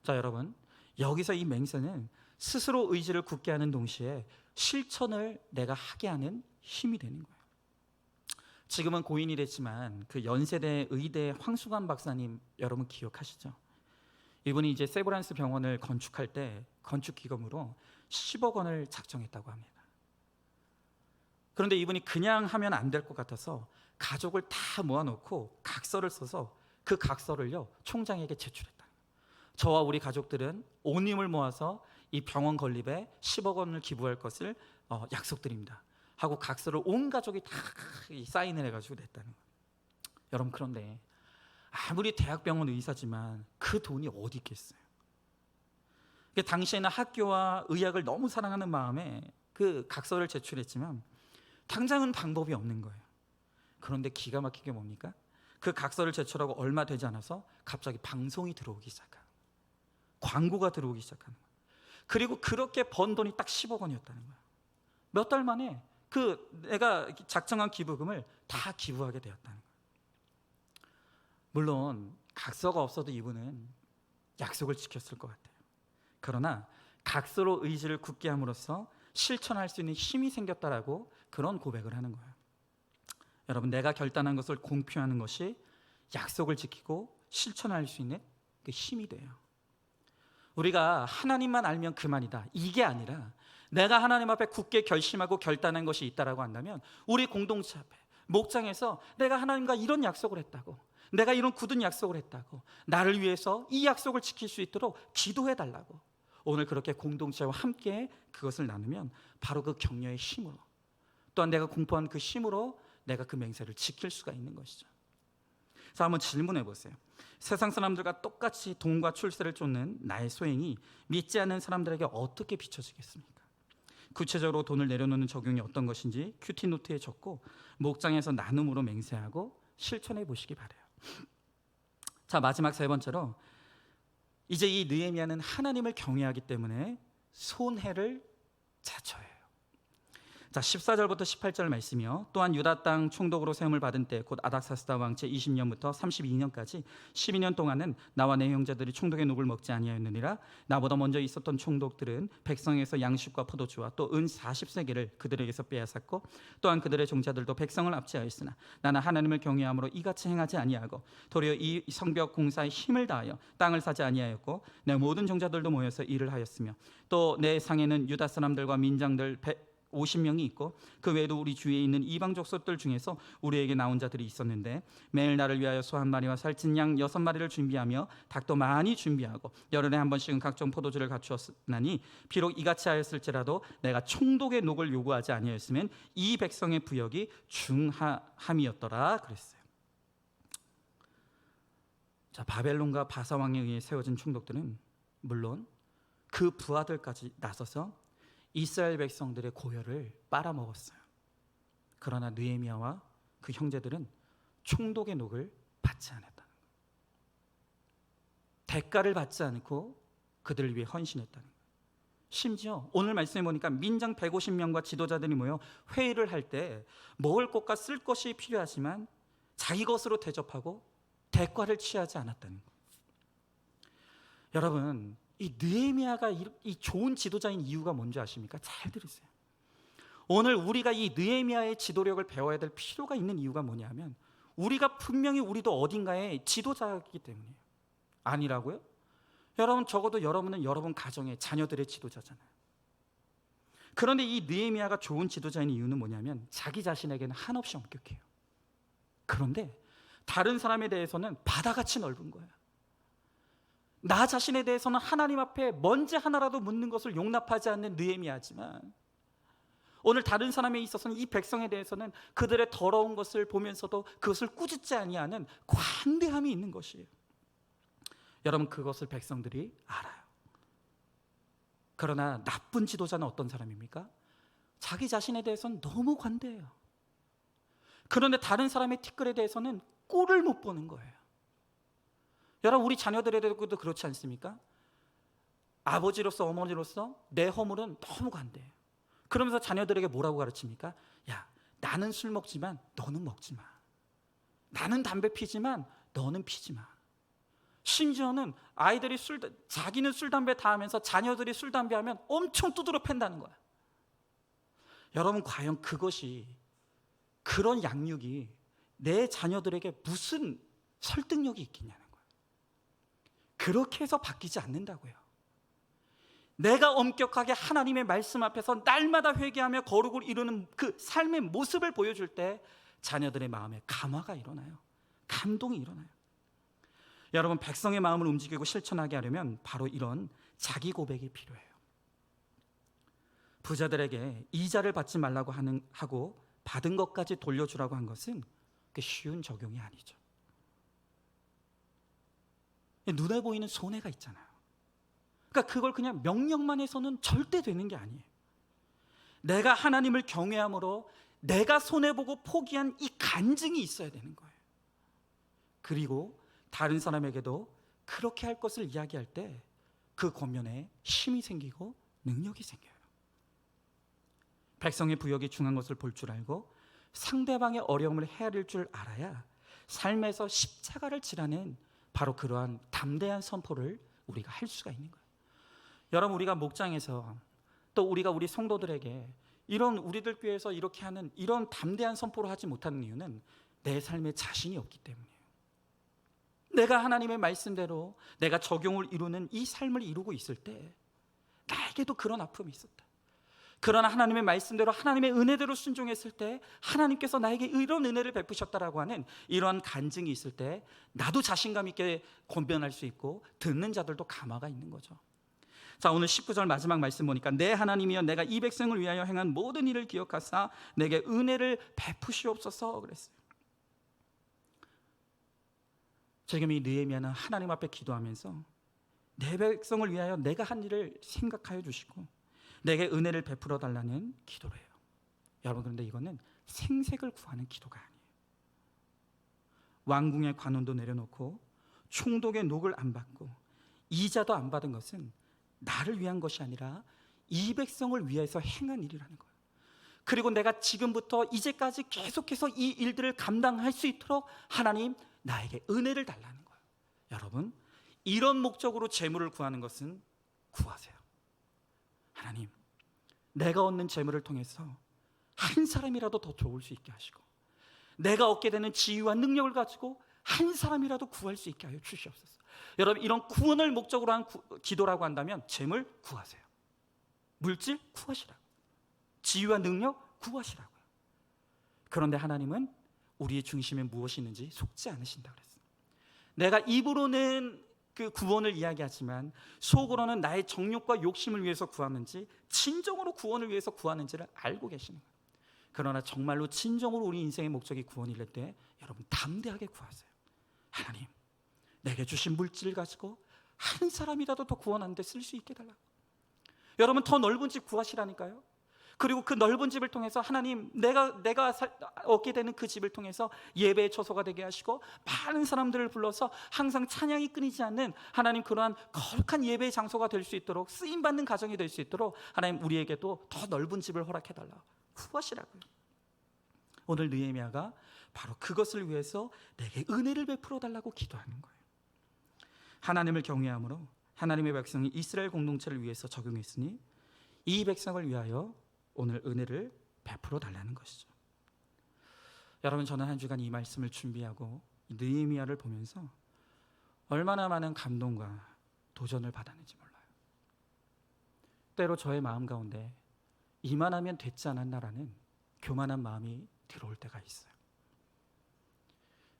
자, 여러분, 여기서 이 맹세는 스스로 의지를 굳게 하는 동시에 실천을 내가 하게 하는 힘이 되는 거예요. 지금은 고인이 됐지만 그 연세대 의대 황수관 박사님 여러분 기억하시죠? 이분이 이제 세브란스 병원을 건축할 때 건축 기금으로 10억 원을 작정했다고 합니다. 그런데 이분이 그냥 하면 안 될 것 같아서 가족을 다 모아놓고 각서를 써서 그 각서를요 총장에게 제출했다. 저와 우리 가족들은 온 힘을 모아서 이 병원 건립에 10억 원을 기부할 것을 약속드립니다 하고 각서를 온 가족이 다 사인을 해가지고 냈다는 거예요. 여러분, 그런데 아무리 대학병원 의사지만 그 돈이 어디 있겠어요? 당시에는 학교와 의학을 너무 사랑하는 마음에 그 각서를 제출했지만 당장은 방법이 없는 거예요. 그런데 기가 막히게 뭡니까? 그 각서를 제출하고 얼마 되지 않아서 갑자기 방송이 들어오기 시작하는 거예요. 광고가 들어오기 시작하는 거예요. 그리고 그렇게 번 돈이 딱 10억 원이었다는 거예요. 몇 달 만에 그 내가 작정한 기부금을 다 기부하게 되었다는 거예요. 물론 각서가 없어도 이분은 약속을 지켰을 것 같아요. 그러나 각서로 의지를 굳게 함으로써 실천할 수 있는 힘이 생겼다라고 그런 고백을 하는 거예요. 여러분, 내가 결단한 것을 공표하는 것이 약속을 지키고 실천할 수 있는 그 힘이 돼요. 우리가 하나님만 알면 그만이다, 이게 아니라 내가 하나님 앞에 굳게 결심하고 결단한 것이 있다라고 한다면 우리 공동체 앞에 목장에서 내가 하나님과 이런 약속을 했다고, 내가 이런 굳은 약속을 했다고, 나를 위해서 이 약속을 지킬 수 있도록 기도해 달라고 오늘 그렇게 공동체와 함께 그것을 나누면 바로 그 격려의 힘으로, 또한 내가 공포한 그 힘으로 내가 그 맹세를 지킬 수가 있는 것이죠. 자, 한번 질문해 보세요. 세상 사람들과 똑같이 돈과 출세를 쫓는 나의 소행이 믿지 않는 사람들에게 어떻게 비춰지겠습니까? 구체적으로 돈을 내려놓는 적용이 어떤 것인지 큐티 노트에 적고 목장에서 나눔으로 맹세하고 실천해 보시기 바라요. 자, 마지막 세 번째로, 이제 이 느헤미야는 하나님을 경외하기 때문에 손해를 자처해요. 자, 14절부터 18절 말씀이요. 또한 유다 땅 총독으로 세움을 받은 때 곧 아닥사스다 왕 제 20년부터 32년까지 12년 동안은 나와 내 형제들이 총독의 녹을 먹지 아니하였느니라. 나보다 먼저 있었던 총독들은 백성에서 양식과 포도주와 또 은 40세겔을 그들에게서 빼앗았고 또한 그들의 종자들도 백성을 압제하였으나 나는 하나님을 경외함으로 이같이 행하지 아니하고 도리어 이 성벽 공사에 힘을 다하여 땅을 사지 아니하였고 내 모든 종자들도 모여서 일을 하였으며 또 내 상에는 유다 사람들과 민장들 50명이 있고 그 외에도 우리 주위에 있는 이방 족속들 중에서 우리에게 나온 자들이 있었는데 매일 나를 위하여 소 한 마리와 살찐 양 6마리를 준비하며 닭도 많이 준비하고 열흘에 한 번씩은 각종 포도주를 갖추었나니 비록 이같이 하였을지라도 내가 총독의 녹을 요구하지 아니하였으면 이 백성의 부역이 중함이었더라 그랬어요. 자, 바벨론과 바사 왕에 의해 세워진 총독들은 물론 그 부하들까지 나서서 이스라엘 백성들의 고열을 빨아먹었어요. 그러나 느헤미야와 그 형제들은 총독의 녹을 받지 않았다는 거예요. 대가를 받지 않고 그들을 위해 헌신했다는 거예요. 심지어 오늘 말씀해 보니까 민장 150명과 지도자들이 모여 회의를 할 때 먹을 것과 쓸 것이 필요하지만 자기 것으로 대접하고 대가를 취하지 않았다는 거예요. 여러분, 이 느헤미야가 이 좋은 지도자인 이유가 뭔지 아십니까? 잘 들으세요. 오늘 우리가 이 느헤미야의 지도력을 배워야 될 필요가 있는 이유가 뭐냐면 우리가 분명히 우리도 어딘가에 지도자이기 때문이에요. 아니라고요? 여러분, 적어도 여러분은 여러분 가정의 자녀들의 지도자잖아요. 그런데 이 느헤미야가 좋은 지도자인 이유는 뭐냐면 자기 자신에게는 한없이 엄격해요. 그런데 다른 사람에 대해서는 바다같이 넓은 거예요. 나 자신에 대해서는 하나님 앞에 먼지 하나라도 묻는 것을 용납하지 않는 느헤미야지만 오늘 다른 사람에 있어서는 이 백성에 대해서는 그들의 더러운 것을 보면서도 그것을 꾸짖지 아니하는 관대함이 있는 것이에요. 여러분, 그것을 백성들이 알아요. 그러나 나쁜 지도자는 어떤 사람입니까? 자기 자신에 대해서는 너무 관대해요. 그런데 다른 사람의 티끌에 대해서는 꼴을 못 보는 거예요. 여러분, 우리 자녀들에 대해서도 그렇지 않습니까? 아버지로서 어머니로서 내 허물은 너무 관대해요. 그러면서 자녀들에게 뭐라고 가르칩니까? 야, 나는 술 먹지만 너는 먹지 마. 나는 담배 피지만 너는 피지 마. 심지어는 아이들이 자기는 술 담배 다 하면서 자녀들이 술 담배 하면 엄청 두드러 팬다는 거야. 여러분, 과연 그런 양육이 내 자녀들에게 무슨 설득력이 있겠냐는 거예요. 그렇게 해서 바뀌지 않는다고요. 내가 엄격하게 하나님의 말씀 앞에서 날마다 회개하며 거룩을 이루는 그 삶의 모습을 보여줄 때 자녀들의 마음에 감화가 일어나요. 감동이 일어나요. 여러분, 백성의 마음을 움직이고 실천하게 하려면 바로 이런 자기 고백이 필요해요. 부자들에게 이자를 받지 말라고 하고 받은 것까지 돌려주라고 한 것은 쉬운 적용이 아니죠. 눈에 보이는 손해가 있잖아요. 그러니까 그걸 그냥 명령만 해서는 절대 되는 게 아니에요. 내가 하나님을 경외함으로 내가 손해보고 포기한 이 간증이 있어야 되는 거예요. 그리고 다른 사람에게도 그렇게 할 것을 이야기할 때 그 권면에 힘이 생기고 능력이 생겨요. 백성의 부역이 중한 것을 볼 줄 알고 상대방의 어려움을 헤아릴 줄 알아야 삶에서 십자가를 지라는 바로 그러한 담대한 선포를 우리가 할 수가 있는 거예요. 여러분, 우리가 목장에서 또 우리가 우리 성도들에게 이런 우리들 교회에서 이렇게 하는 이런 담대한 선포를 하지 못하는 이유는 내 삶에 자신이 없기 때문이에요. 내가 하나님의 말씀대로 내가 적용을 이루는 이 삶을 이루고 있을 때 나에게도 그런 아픔이 있었다. 그러나 하나님의 말씀대로 하나님의 은혜대로 순종했을 때 하나님께서 나에게 이런 은혜를 베푸셨다라고 하는 이런 간증이 있을 때 나도 자신감 있게 권변할 수 있고 듣는 자들도 감화가 있는 거죠. 자, 오늘 19절 마지막 말씀 보니까 내 하나님이여 내가 이 백성을 위하여 행한 모든 일을 기억하사 내게 은혜를 베푸시옵소서 그랬어요. 지금 이 느헤미야는 하나님 앞에 기도하면서 내 백성을 위하여 내가 한 일을 생각하여 주시고 내게 은혜를 베풀어 달라는 기도를 해요. 여러분, 그런데 이거는 생색을 구하는 기도가 아니에요. 왕궁의 관원도 내려놓고 총독의 녹을 안 받고 이자도 안 받은 것은 나를 위한 것이 아니라 이 백성을 위해서 행한 일이라는 거예요. 그리고 내가 지금부터 이제까지 계속해서 이 일들을 감당할 수 있도록 하나님 나에게 은혜를 달라는 거예요. 여러분, 이런 목적으로 재물을 구하는 것은 구하세요. 하나님, 내가 얻는 재물을 통해서 한 사람이라도 더 좋을 수 있게 하시고 내가 얻게 되는 지위와 능력을 가지고 한 사람이라도 구할 수 있게 하여 주시옵소서. 여러분, 이런 구원을 목적으로 한 기도라고 한다면 재물 구하세요. 물질 구하시라고, 지위와 능력 구하시라고요. 그런데 하나님은 우리의 중심에 무엇이 있는지 속지 않으신다 그랬어요. 내가 입으로는 그 구원을 이야기하지만 속으로는 나의 정욕과 욕심을 위해서 구하는지 진정으로 구원을 위해서 구하는지를 알고 계시는 거예요. 그러나 정말로 진정으로 우리 인생의 목적이 구원일 때 여러분 담대하게 구하세요. 하나님, 내게 주신 물질을 가지고 한 사람이라도 더 구원하는 데 쓸 수 있게 달라고. 여러분, 더 넓은 집 구하시라니까요. 그리고 그 넓은 집을 통해서 하나님, 내가 얻게 되는 그 집을 통해서 예배의 처소가 되게 하시고 많은 사람들을 불러서 항상 찬양이 끊이지 않는 하나님 그러한 거룩한 예배의 장소가 될 수 있도록, 쓰임받는 가정이 될 수 있도록 하나님 우리에게도 더 넓은 집을 허락해달라고 구하시라고요. 오늘 느헤미야가 바로 그것을 위해서 내게 은혜를 베풀어 달라고 기도하는 거예요. 하나님을 경외함으로 하나님의 백성이 이스라엘 공동체를 위해서 적용했으니 이 백성을 위하여 오늘 은혜를 베풀어 달라는 것이죠. 여러분, 저는 한 주간 이 말씀을 준비하고 느헤미야를 보면서 얼마나 많은 감동과 도전을 받았는지 몰라요. 때로 저의 마음 가운데 이만하면 됐지 않았나라는 교만한 마음이 들어올 때가 있어요.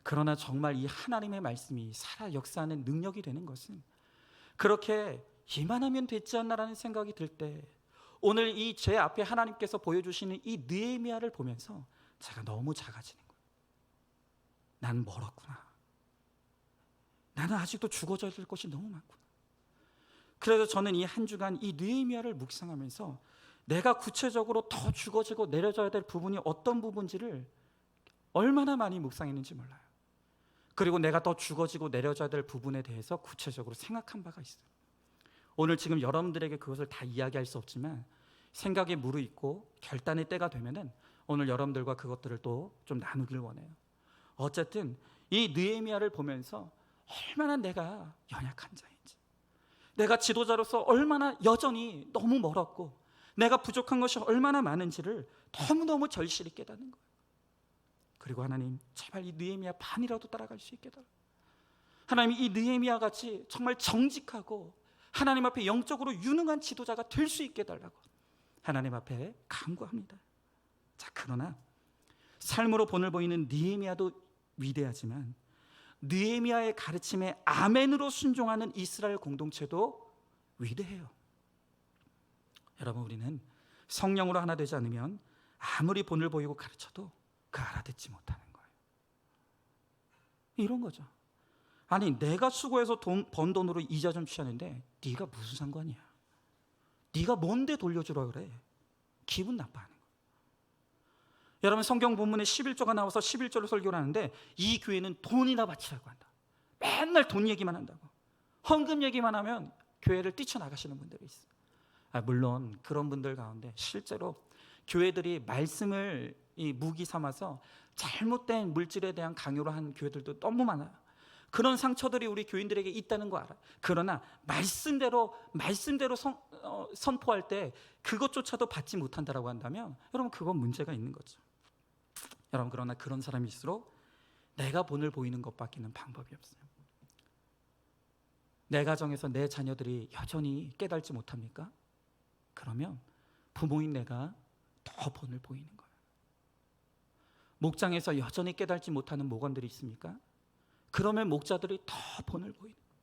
그러나 정말 이 하나님의 말씀이 살아 역사하는 능력이 되는 것은 그렇게 이만하면 됐지 않나라는 생각이 들 때 오늘 이 제 앞에 하나님께서 보여주시는 이 느헤미야를 보면서 제가 너무 작아지는 거예요. 난 멀었구나. 나는 아직도 죽어져야 될 것이 너무 많구나. 그래서 저는 이 한 주간 이 느헤미야를 묵상하면서 내가 구체적으로 더 죽어지고 내려져야 될 부분이 어떤 부분인지를 얼마나 많이 묵상했는지 몰라요. 그리고 내가 더 죽어지고 내려져야 될 부분에 대해서 구체적으로 생각한 바가 있어요. 오늘 지금 여러분들에게 그것을 다 이야기할 수 없지만 생각에 무르익고 결단의 때가 되면은 오늘 여러분들과 그것들을 또 좀 나누길 원해요. 어쨌든 이 느헤미야를 보면서 얼마나 내가 연약한 자인지, 내가 지도자로서 얼마나 여전히 너무 멀었고 내가 부족한 것이 얼마나 많은지를 너무너무 절실히 깨닫는 거예요. 그리고 하나님, 제발 이 느헤미야 반이라도 따라갈 수 있게 달라고. 하나님, 이 느헤미야 같이 정말 정직하고 하나님 앞에 영적으로 유능한 지도자가 될 수 있게 달라고 하나님 앞에 간구합니다. 자, 그러나 삶으로 본을 보이는 느헤미야도 위대하지만 느헤미야의 가르침에 아멘으로 순종하는 이스라엘 공동체도 위대해요. 여러분, 우리는 성령으로 하나 되지 않으면 아무리 본을 보이고 가르쳐도 그 알아듣지 못하는 거예요. 이런 거죠. 아니, 내가 수고해서 번 돈으로 이자 좀 취하는데 네가 무슨 상관이야? 네가 뭔데 돌려주라 그래? 기분 나빠하는 거예요. 여러분, 성경 본문에 11조가 나와서 11조를 설교를 하는데 이 교회는 돈이나 바치라고 한다. 맨날 돈 얘기만 한다고. 헌금 얘기만 하면 교회를 뛰쳐나가시는 분들이 있어요. 물론 그런 분들 가운데 실제로 교회들이 말씀을 이 무기 삼아서 잘못된 물질에 대한 강요를 한 교회들도 너무 많아요. 그런 상처들이 우리 교인들에게 있다는 거 알아요. 그러나 말씀대로 선포할 때 그것조차도 받지 못한다라고 한다면 여러분, 그건 문제가 있는 거죠. 여러분, 그러나 그런 사람일수록 내가 본을 보이는 것밖에는 방법이 없어요. 내 가정에서 내 자녀들이 여전히 깨달지 못합니까? 그러면 부모인 내가 더 본을 보이는 거예요. 목장에서 여전히 깨달지 못하는 목원들이 있습니까? 그러면 목자들이 더 본을 보이는 거예요.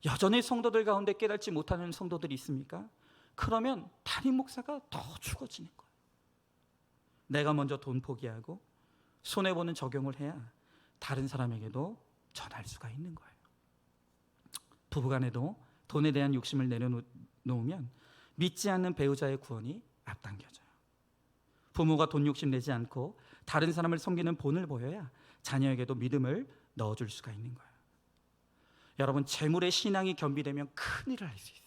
여전히 성도들 가운데 깨닫지 못하는 성도들이 있습니까? 그러면 담임 목사가 더 죽어지는 거예요. 내가 먼저 돈 포기하고 손해보는 적용을 해야 다른 사람에게도 전할 수가 있는 거예요. 부부간에도 돈에 대한 욕심을 내려놓으면 믿지 않는 배우자의 구원이 앞당겨져요. 부모가 돈 욕심 내지 않고 다른 사람을 섬기는 본을 보여야 자녀에게도 믿음을 넣어줄 수가 있는 거예요. 여러분, 재물의 신앙이 겸비되면 큰일을 할 수 있어요.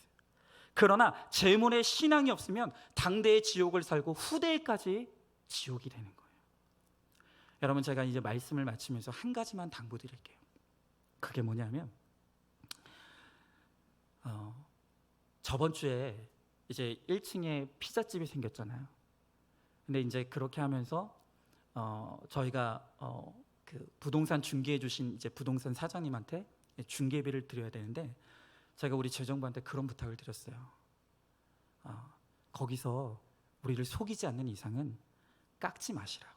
그러나 재물의 신앙이 없으면 당대의 지옥을 살고 후대에까지 지옥이 되는 거예요. 여러분, 제가 이제 말씀을 마치면서 한 가지만 당부드릴게요. 그게 뭐냐면 저번 주에 이제 1층에 피자집이 생겼잖아요. 근데 이제 그렇게 하면서 저희가 그 부동산 중개해 주신 이제 부동산 사장님한테 중개비를 드려야 되는데, 제가 우리 재정부한테 그런 부탁을 드렸어요. 거기서 우리를 속이지 않는 이상은 깎지 마시라고.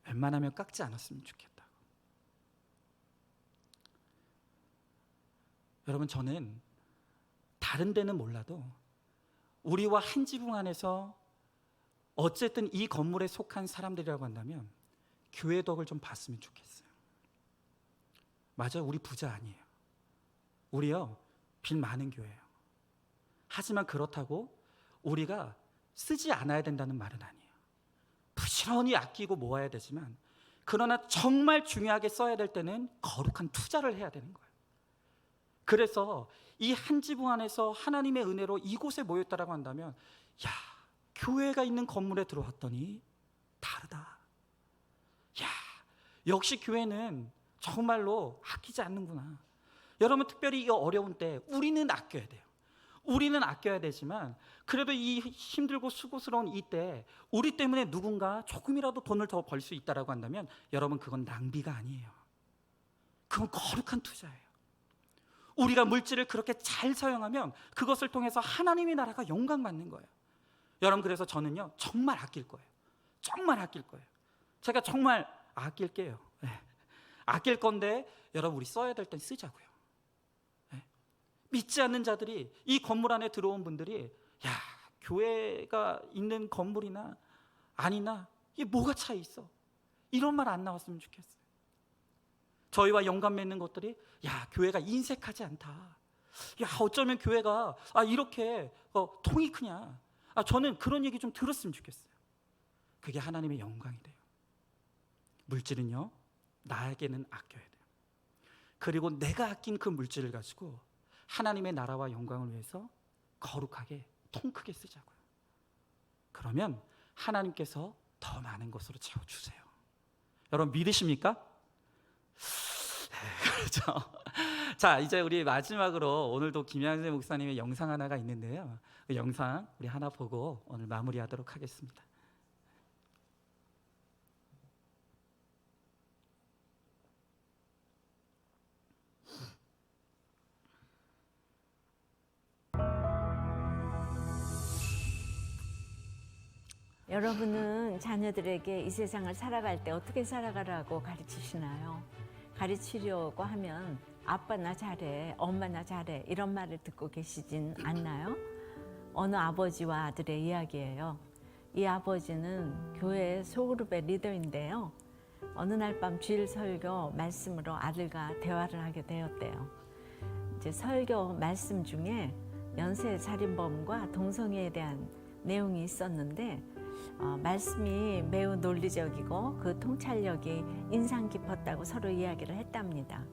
웬만하면 깎지 않았으면 좋겠다고. 여러분, 저는 다른 데는 몰라도 우리와 한 지붕 안에서 어쨌든 이 건물에 속한 사람들이라고 한다면 교회 덕을 좀 봤으면 좋겠어요. 맞아요, 우리 부자 아니에요. 우리요, 빚 많은 교회예요. 하지만 그렇다고 우리가 쓰지 않아야 된다는 말은 아니에요. 부지런히 아끼고 모아야 되지만, 그러나 정말 중요하게 써야 될 때는 거룩한 투자를 해야 되는 거예요. 그래서 이 한 지붕 안에서 하나님의 은혜로 이곳에 모였다라고 한다면, 야, 교회가 있는 건물에 들어왔더니 다르다. 야, 역시 교회는 정말로 아끼지 않는구나. 여러분, 특별히 이 어려운 때 우리는 아껴야 돼요. 우리는 아껴야 되지만, 그래도 이 힘들고 수고스러운 이때 우리 때문에 누군가 조금이라도 돈을 더 벌 수 있다라고 한다면, 여러분, 그건 낭비가 아니에요. 그건 거룩한 투자예요. 우리가 물질을 그렇게 잘 사용하면 그것을 통해서 하나님의 나라가 영광받는 거예요. 여러분, 그래서 저는요, 정말 아낄 거예요. 정말 아낄 거예요. 제가 정말 아낄게요. 네. 아낄 건데 여러분, 우리 써야 될 땐 쓰자고요. 네. 믿지 않는 자들이, 이 건물 안에 들어온 분들이, 야, 교회가 있는 건물이나 아니나 이게 뭐가 차이 있어, 이런 말 안 나왔으면 좋겠어요. 저희와 연관 맺는 것들이, 야, 교회가 인색하지 않다, 야, 어쩌면 교회가 이렇게 통이 크냐, 저는 그런 얘기 좀 들었으면 좋겠어요. 그게 하나님의 영광이 돼요. 물질은요, 나에게는 아껴야 돼요. 그리고 내가 아낀 그 물질을 가지고 하나님의 나라와 영광을 위해서 거룩하게 통 크게 쓰자고요. 그러면 하나님께서 더 많은 것으로 채워주세요. 여러분, 믿으십니까? 그렇죠. 자, 이제 우리 마지막으로 오늘도 김양재 목사님의 영상 하나가 있는데요, 그 영상 우리 하나 보고 오늘 마무리하도록 하겠습니다. 여러분은 자녀들에게 이 세상을 살아갈 때 어떻게 살아가라고 가르치시나요? 가르치려고 하면 아빠 나 잘해, 엄마 나 잘해, 이런 말을 듣고 계시진 않나요? 어느 아버지와 아들의 이야기예요. 이 아버지는 교회 소그룹의 리더인데요, 어느 날 밤 주일 설교 말씀으로 아들과 대화를 하게 되었대요. 이제 설교 말씀 중에 연쇄 살인범과 동성애에 대한 내용이 있었는데, 말씀이 매우 논리적이고 그 통찰력이 인상 깊었다고 서로 이야기를 했답니다.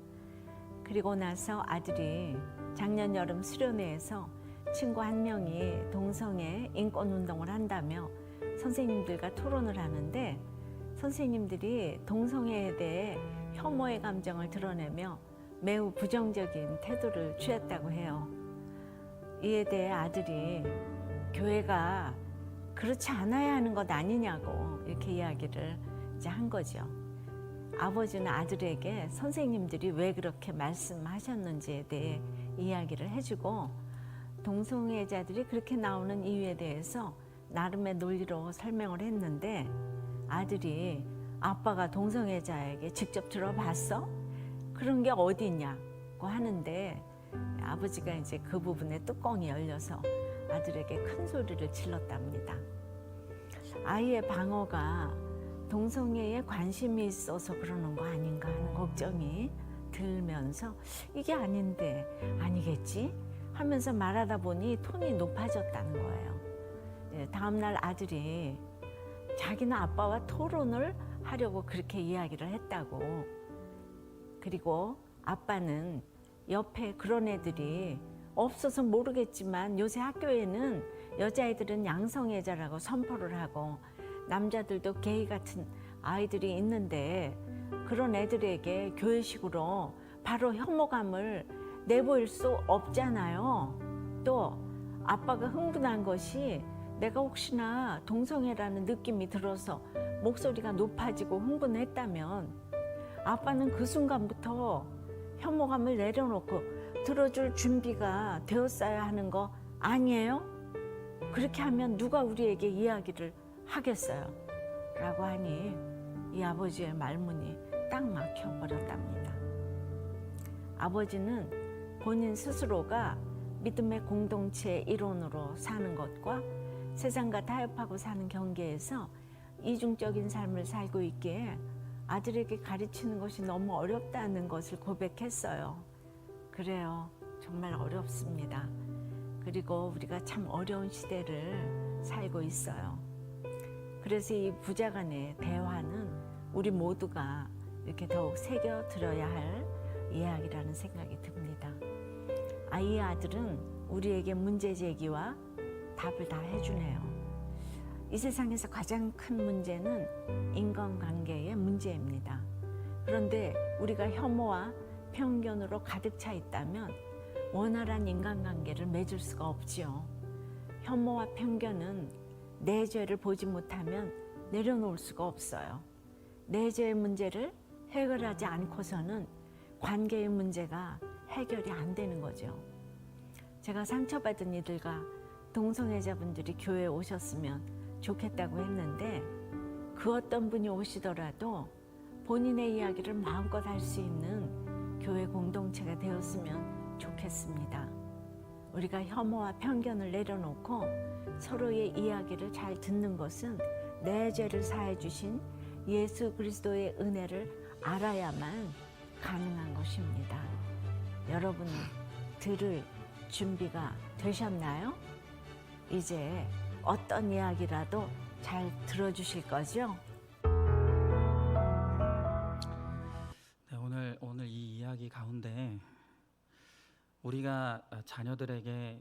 그리고 나서 아들이 작년 여름 수련회에서 친구 한 명이 동성애 인권운동을 한다며 선생님들과 토론을 하는데, 선생님들이 동성애에 대해 혐오의 감정을 드러내며 매우 부정적인 태도를 취했다고 해요. 이에 대해 아들이 교회가 그렇지 않아야 하는 것 아니냐고 이렇게 이야기를 이제 한 거죠. 아버지는 아들에게 선생님들이 왜 그렇게 말씀하셨는지에 대해 이야기를 해주고, 동성애자들이 그렇게 나오는 이유에 대해서 나름의 논리로 설명을 했는데, 아들이 아빠가 동성애자에게 직접 들어봤어? 그런 게 어디 있냐? 낳고 하는데 아버지가 이제 그 부분에 뚜껑이 열려서 아들에게 큰 소리를 질렀답니다. 아이의 방어가 동성애에 관심이 있어서 그러는 거 아닌가 하는 걱정이 들면서 이게 아닌데 아니겠지 하면서 말하다 보니 톤이 높아졌다는 거예요. 다음날 아들이 자기는 아빠와 토론을 하려고 그렇게 이야기를 했다고. 그리고 아빠는 옆에 그런 애들이 없어서 모르겠지만 요새 학교에는 여자애들은 양성애자라고 선포를 하고 남자들도 게이 같은 아이들이 있는데 그런 애들에게 교회식으로 바로 혐오감을 내보일 수 없잖아요. 또 아빠가 흥분한 것이 내가 혹시나 동성애라는 느낌이 들어서 목소리가 높아지고 흥분했다면 아빠는 그 순간부터 혐오감을 내려놓고 들어줄 준비가 되었어야 하는 거 아니에요? 그렇게 하면 누가 우리에게 이야기를 하겠어요? 라고 하니 이 아버지의 말문이 딱 막혀버렸답니다. 아버지는 본인 스스로가 믿음의 공동체의 일원으로 사는 것과 세상과 타협하고 사는 경계에서 이중적인 삶을 살고 있기에 아들에게 가르치는 것이 너무 어렵다는 것을 고백했어요. 그래요. 정말 어렵습니다. 그리고 우리가 참 어려운 시대를 살고 있어요. 그래서 이 부자간의 대화는 우리 모두가 이렇게 더욱 새겨들어야 할 이야기라는 생각이 듭니다. 아이의 아들은 우리에게 문제 제기와 답을 다 해주네요. 이 세상에서 가장 큰 문제는 인간관계의 문제입니다. 그런데 우리가 혐오와 편견으로 가득 차 있다면 원활한 인간관계를 맺을 수가 없지요. 혐오와 편견은 내 죄를 보지 못하면 내려놓을 수가 없어요. 내 죄의 문제를 해결하지 않고서는 관계의 문제가 해결이 안 되는 거죠. 제가 상처받은 이들과 동성애자분들이 교회에 오셨으면 좋겠다고 했는데 그 어떤 분이 오시더라도 본인의 이야기를 마음껏 할 수 있는 교회 공동체가 되었으면 좋겠습니다. 우리가 혐오와 편견을 내려놓고 서로의 이야기를 잘 듣는 것은 내 죄를 사해 주신 예수 그리스도의 은혜를 알아야만 가능한 것입니다. 여러분 들을 준비가 되셨나요? 이제 어떤 이야기라도 잘 들어주실 거죠? 네, 오늘 이 이야기 가운데 우리가 자녀들에게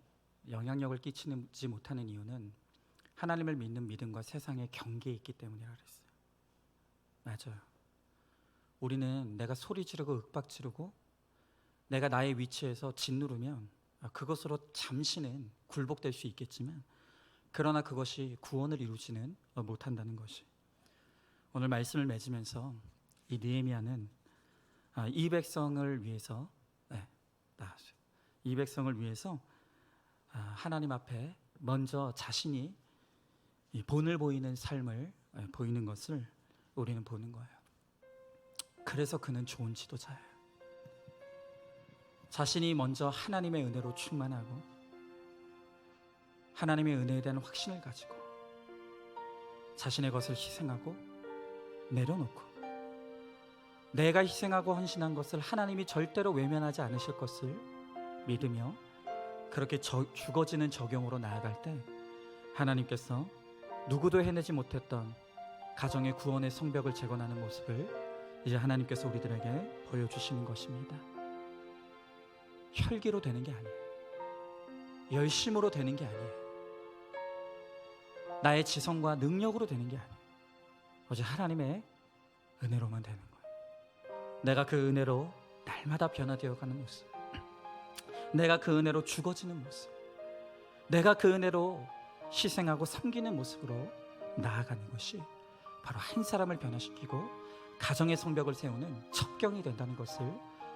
영향력을 끼치지 못하는 이유는 하나님을 믿는 믿음과 세상의 경계에 있기 때문이라 그랬어요. 맞아요. 우리는 내가 소리 지르고 윽박 지르고 내가 나의 위치에서 짓누르면 그것으로 잠시는 굴복될 수 있겠지만 그러나 그것이 구원을 이루지는 못한다는 것이. 오늘 말씀을 맺으면서 이 느헤미야는 이 백성을 위해서 이 백성을 위해서 하나님 앞에 먼저 자신이 이 본을 보이는 삶을 보이는 것을 우리는 보는 거예요. 그래서 그는 좋은 지도자예요. 자신이 먼저 하나님의 은혜로 충만하고 하나님의 은혜에 대한 확신을 가지고 자신의 것을 희생하고 내려놓고 내가 희생하고 헌신한 것을 하나님이 절대로 외면하지 않으실 것을 믿으며 그렇게 죽어지는 적용으로 나아갈 때 하나님께서 누구도 해내지 못했던 가정의 구원의 성벽을 재건하는 모습을 이제 하나님께서 우리들에게 보여주시는 것입니다. 혈기로 되는 게 아니에요. 열심으로 되는 게 아니에요. 나의 지성과 능력으로 되는 게 아니에요. 오직 하나님의 은혜로만 되는 거예요. 내가 그 은혜로 날마다 변화되어가는 모습, 내가 그 은혜로 죽어지는 모습, 내가 그 은혜로 희생하고 섬기는 모습으로 나아가는 것이 바로 한 사람을 변화시키고 가정의 성벽을 세우는 첩경이 된다는 것을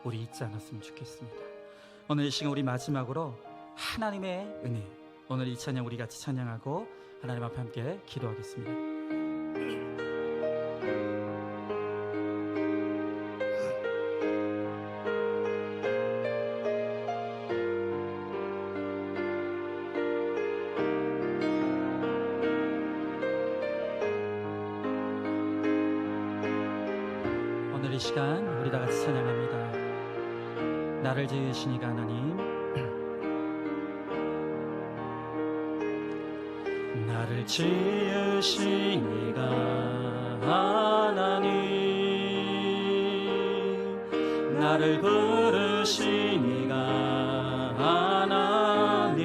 우리 잊지 않았으면 좋겠습니다. 오늘 이 시간 우리 마지막으로 하나님의 은혜, 오늘 이 찬양 우리 같이 찬양하고 하나님 앞에 함께 기도하겠습니다. 이 시간 우리 다 같이 찬양합니다. 나를 지으신 이가 하나님, 나를 지으신 이가 하나님, 나를 부르신 이가 하나님,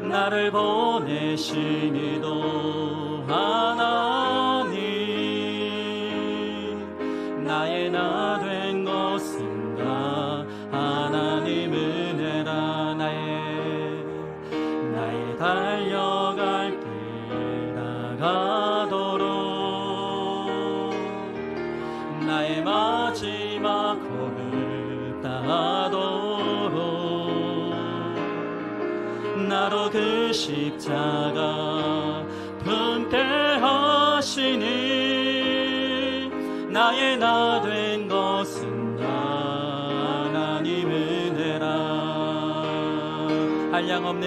나를 보내신 이도 하나님, 나의 나 된 것은 다 하나님 은혜라. 나의 달려갈 길 나가도록, 나의 마지막 호흡 다하도록, 나로 그 십자가 품게 하시니, 나의 나 된 것은 다 하나님 은혜라. 한량없는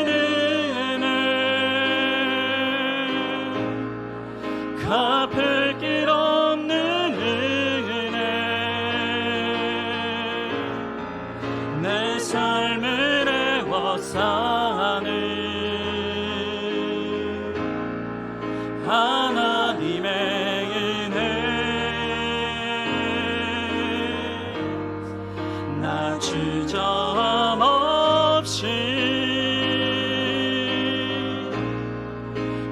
은혜, 갚을 길 없는 은혜, 내 삶을 애워싸는 하나님의 은혜, 나 주저함 없이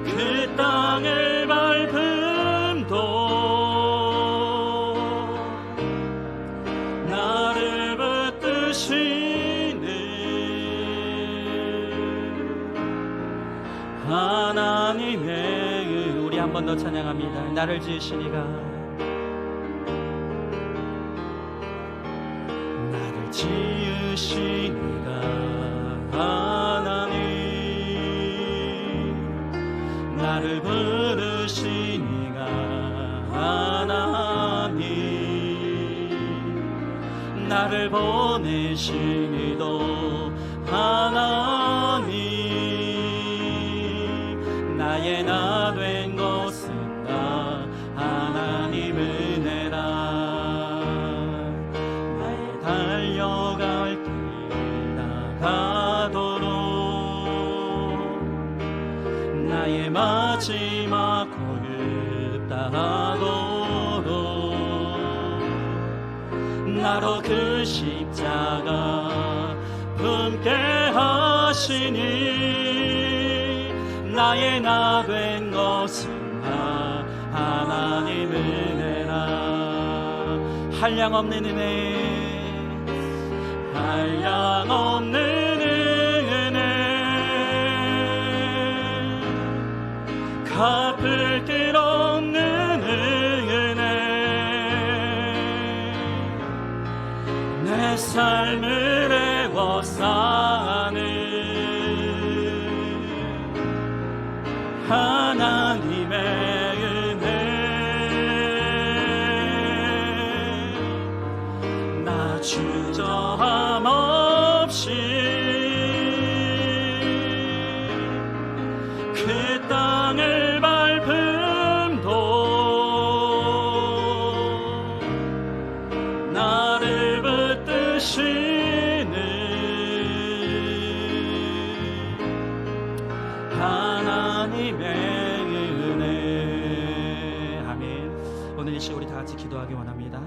그 땅을 밟음도 나를 붙드시는 하나님의, 우리 한 번 더 찬양합니다. 나를 지으신 이가, 나를 지으신 이가 하나님, 나를 부르신 이가 하나님, 나를 보내신 이도 하나님, 나의 나 된 것은 다 하나님 은혜라. 나의 달려갈 길 나가도록, 나의 마지막 호흡 다하도록, 나로 그 십자가 품게 하시니, 나의 나 된 것은 다 하나님 은혜라. 한량없는 은혜, 한량없는 은혜, 갚을 길 없는 은혜, 내 삶을 애워싸는 하나님의 은혜, 나 주저함 없이 그 땅을 밟음도 나를 붙드시는 하나님의 은혜. 아멘. 오늘 이 시간 우리 다 같이 기도하기 원합니다.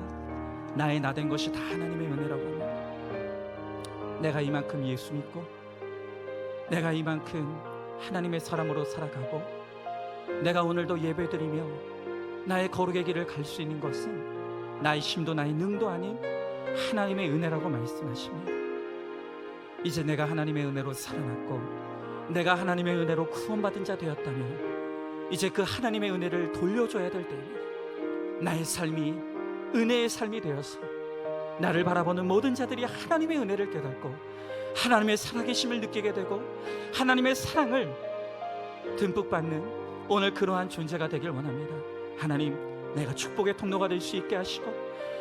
나의 나 된 것이 다 하나님의 은혜라고 합니다. 내가 이만큼 예수 믿고, 내가 이만큼 하나님의 사람으로 살아가고, 내가 오늘도 예배드리며 나의 거룩의 길을 갈 수 있는 것은 나의 힘도 나의 능도 아닌 하나님의 은혜라고 말씀하십니다. 이제 내가 하나님의 은혜로 살아났고, 내가 하나님의 은혜로 구원받은 자 되었다면, 이제 그 하나님의 은혜를 돌려줘야 될 때입니다. 나의 삶이 은혜의 삶이 되어서 나를 바라보는 모든 자들이 하나님의 은혜를 깨닫고 하나님의 살아계심을 느끼게 되고 하나님의 사랑을 듬뿍 받는 오늘 그러한 존재가 되길 원합니다. 하나님, 내가 축복의 통로가 될 수 있게 하시고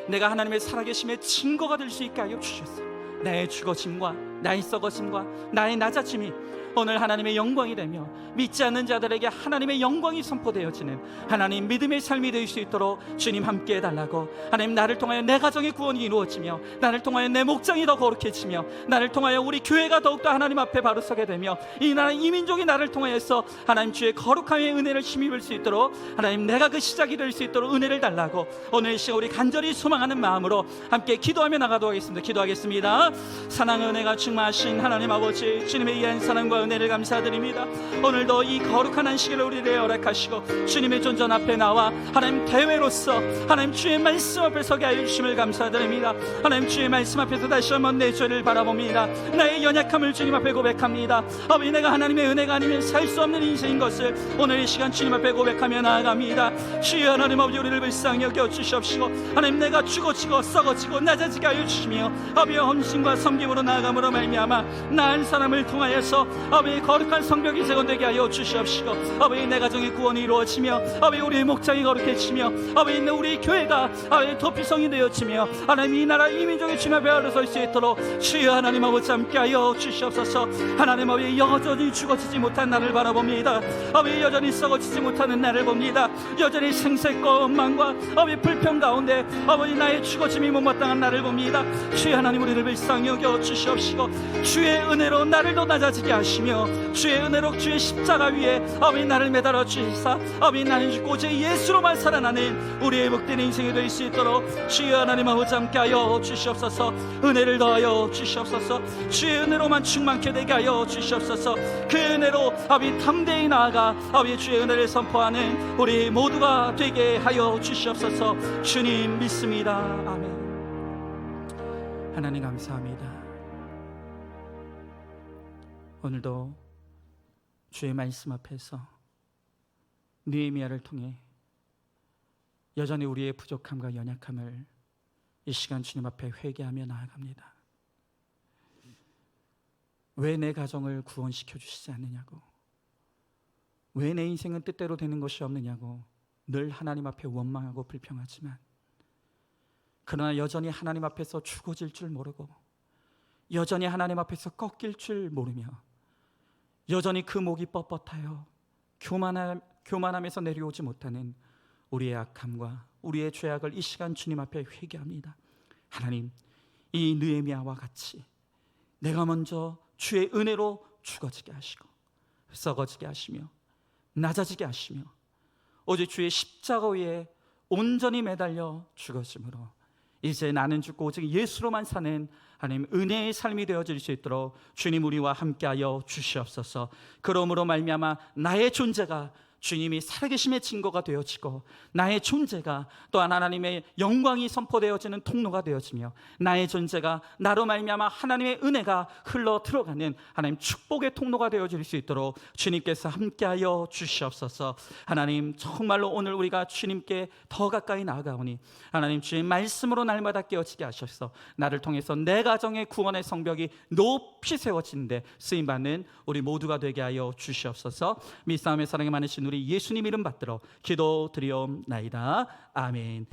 내가 하나님의 살아계심의 증거가 될 수 있게 하여 주셔서 나의 죽어짐과 나의 썩어짐과 나의 낮아짐이 오늘 하나님의 영광이 되며 믿지 않는 자들에게 하나님의 영광이 선포되어지는 하나님 믿음의 삶이 될 수 있도록 주님 함께 해달라고, 하나님 나를 통하여 내 가정의 구원이 이루어지며 나를 통하여 내 목장이 더 거룩해지며 나를 통하여 우리 교회가 더욱더 하나님 앞에 바로 서게 되며 이 나라 이 민족이 나를 통하여서 하나님 주의 거룩함의 은혜를 힘입을 수 있도록, 하나님 내가 그 시작이 될 수 있도록 은혜를 달라고 오늘 이 시간 우리 간절히 소망하는 마음으로 함께 기도하며 나가도록 하겠습니다. 기도하겠습니다. 사랑의 은혜가 충만하신 하나님 아버지, 주님의 이한 사랑과 은혜를 감사드립니다. 오늘도 이 거룩한 안식일을 우리를 허락하시고 주님의 존전 앞에 나와 하나님 대회로서 하나님 주의 말씀 앞에 서게 하여 주심을 감사드립니다. 하나님 주의 말씀 앞에서 다시 한번 내 죄를 바라봅니다. 나의 연약함을 주님 앞에 고백합니다. 아버지, 내가 하나님의 은혜가 아니면 살 수 없는 인생인 것을 오늘 이 시간 주님 앞에 고백하며 나아갑니다. 주여 하나님 아버지, 우리를 불쌍히 여겨 주시옵시고 하나님 내가 죽어지고 썩어지고 낮아지게 하여 주시며 아버지의 헌신과 섬김으로 나아감으로 말미암아 나 한 사람을 통하여서 아버지 거룩한 성벽이 세워되게 하여 주시옵시고 아버지 내 가정의 구원이 이루어지며 아버지 우리의 목장이 거룩해지며 아버지 우리 교회가 아버지 도피성이 되어지며 하나님 이 나라 이 민족의 주님 앞에 올라설 수 있도록 주여 하나님 아버지 함께 하여 주시옵소서. 하나님 아버지 여전히 죽어지지 못한 나를 바라봅니다. 아버지 여전히 썩어지지 못하는 나를 봅니다. 여전히 생색과 원망과 아버지 불평 가운데 아버지 나의 죽어짐이 못마땅한 나를 봅니다. 주여 하나님 우리를 불쌍히 여겨 주시옵시고 주의 은혜로 나를 더 낮아지게 하시며 주의 은혜로 주의 십자가 위에 아버지 나를 매달아 주시사 아버지 나는 죽고 오직 예수로만 살아나는 우리의 복된 인생이 될 수 있도록 주여 하나님 아버지 함께 하여 주시옵소서. 은혜를 더하여 주시옵소서. 주의 은혜로만 충만케 되게 하여 주시옵소서. 그 은혜로 아버지 담대히 나아가 아버지 주의 은혜를 선포하는 우리 모두가 되게 하여 주시옵소서. 주님 믿습니다. 아멘. 하나님 감사합니다. 오늘도 주의 말씀 앞에서 느헤미야를 통해 여전히 우리의 부족함과 연약함을 이 시간 주님 앞에 회개하며 나아갑니다. 왜 내 가정을 구원시켜 주시지 않느냐고, 왜 내 인생은 뜻대로 되는 것이 없느냐고 늘 하나님 앞에 원망하고 불평하지만, 그러나 여전히 하나님 앞에서 죽어질 줄 모르고 여전히 하나님 앞에서 꺾일 줄 모르며 여전히 그 목이 뻣뻣하여 교만함에서 내려오지 못하는 우리의 악함과 우리의 죄악을 이 시간 주님 앞에 회개합니다. 하나님, 이 느헤미야와 같이 내가 먼저 주의 은혜로 죽어지게 하시고 썩어지게 하시며 낮아지게 하시며 오직 주의 십자가 위에 온전히 매달려 죽어짐으로 이제 나는 죽고 오직 예수로만 사는 하나님 은혜의 삶이 되어질 수 있도록 주님 우리와 함께하여 주시옵소서. 그러므로 말미암아 나의 존재가 주님이 살아계심의 증거가 되어지고 나의 존재가 또한 하나님의 영광이 선포되어지는 통로가 되어지며 나의 존재가 나로 말미암아 하나님의 은혜가 흘러 들어가는 하나님 축복의 통로가 되어질 수 있도록 주님께서 함께하여 주시옵소서. 하나님 정말로 오늘 우리가 주님께 더 가까이 나아가오니 하나님 주의 말씀으로 날마다 깨어지게 하셔서 나를 통해서 내 가정의 구원의 성벽이 높이 세워지는데 쓰임받는 우리 모두가 되게 하여 주시옵소서. 믿사함의 사랑이 많으신 우리 예수님 이름 받들어 기도드리옵나이다. 아멘.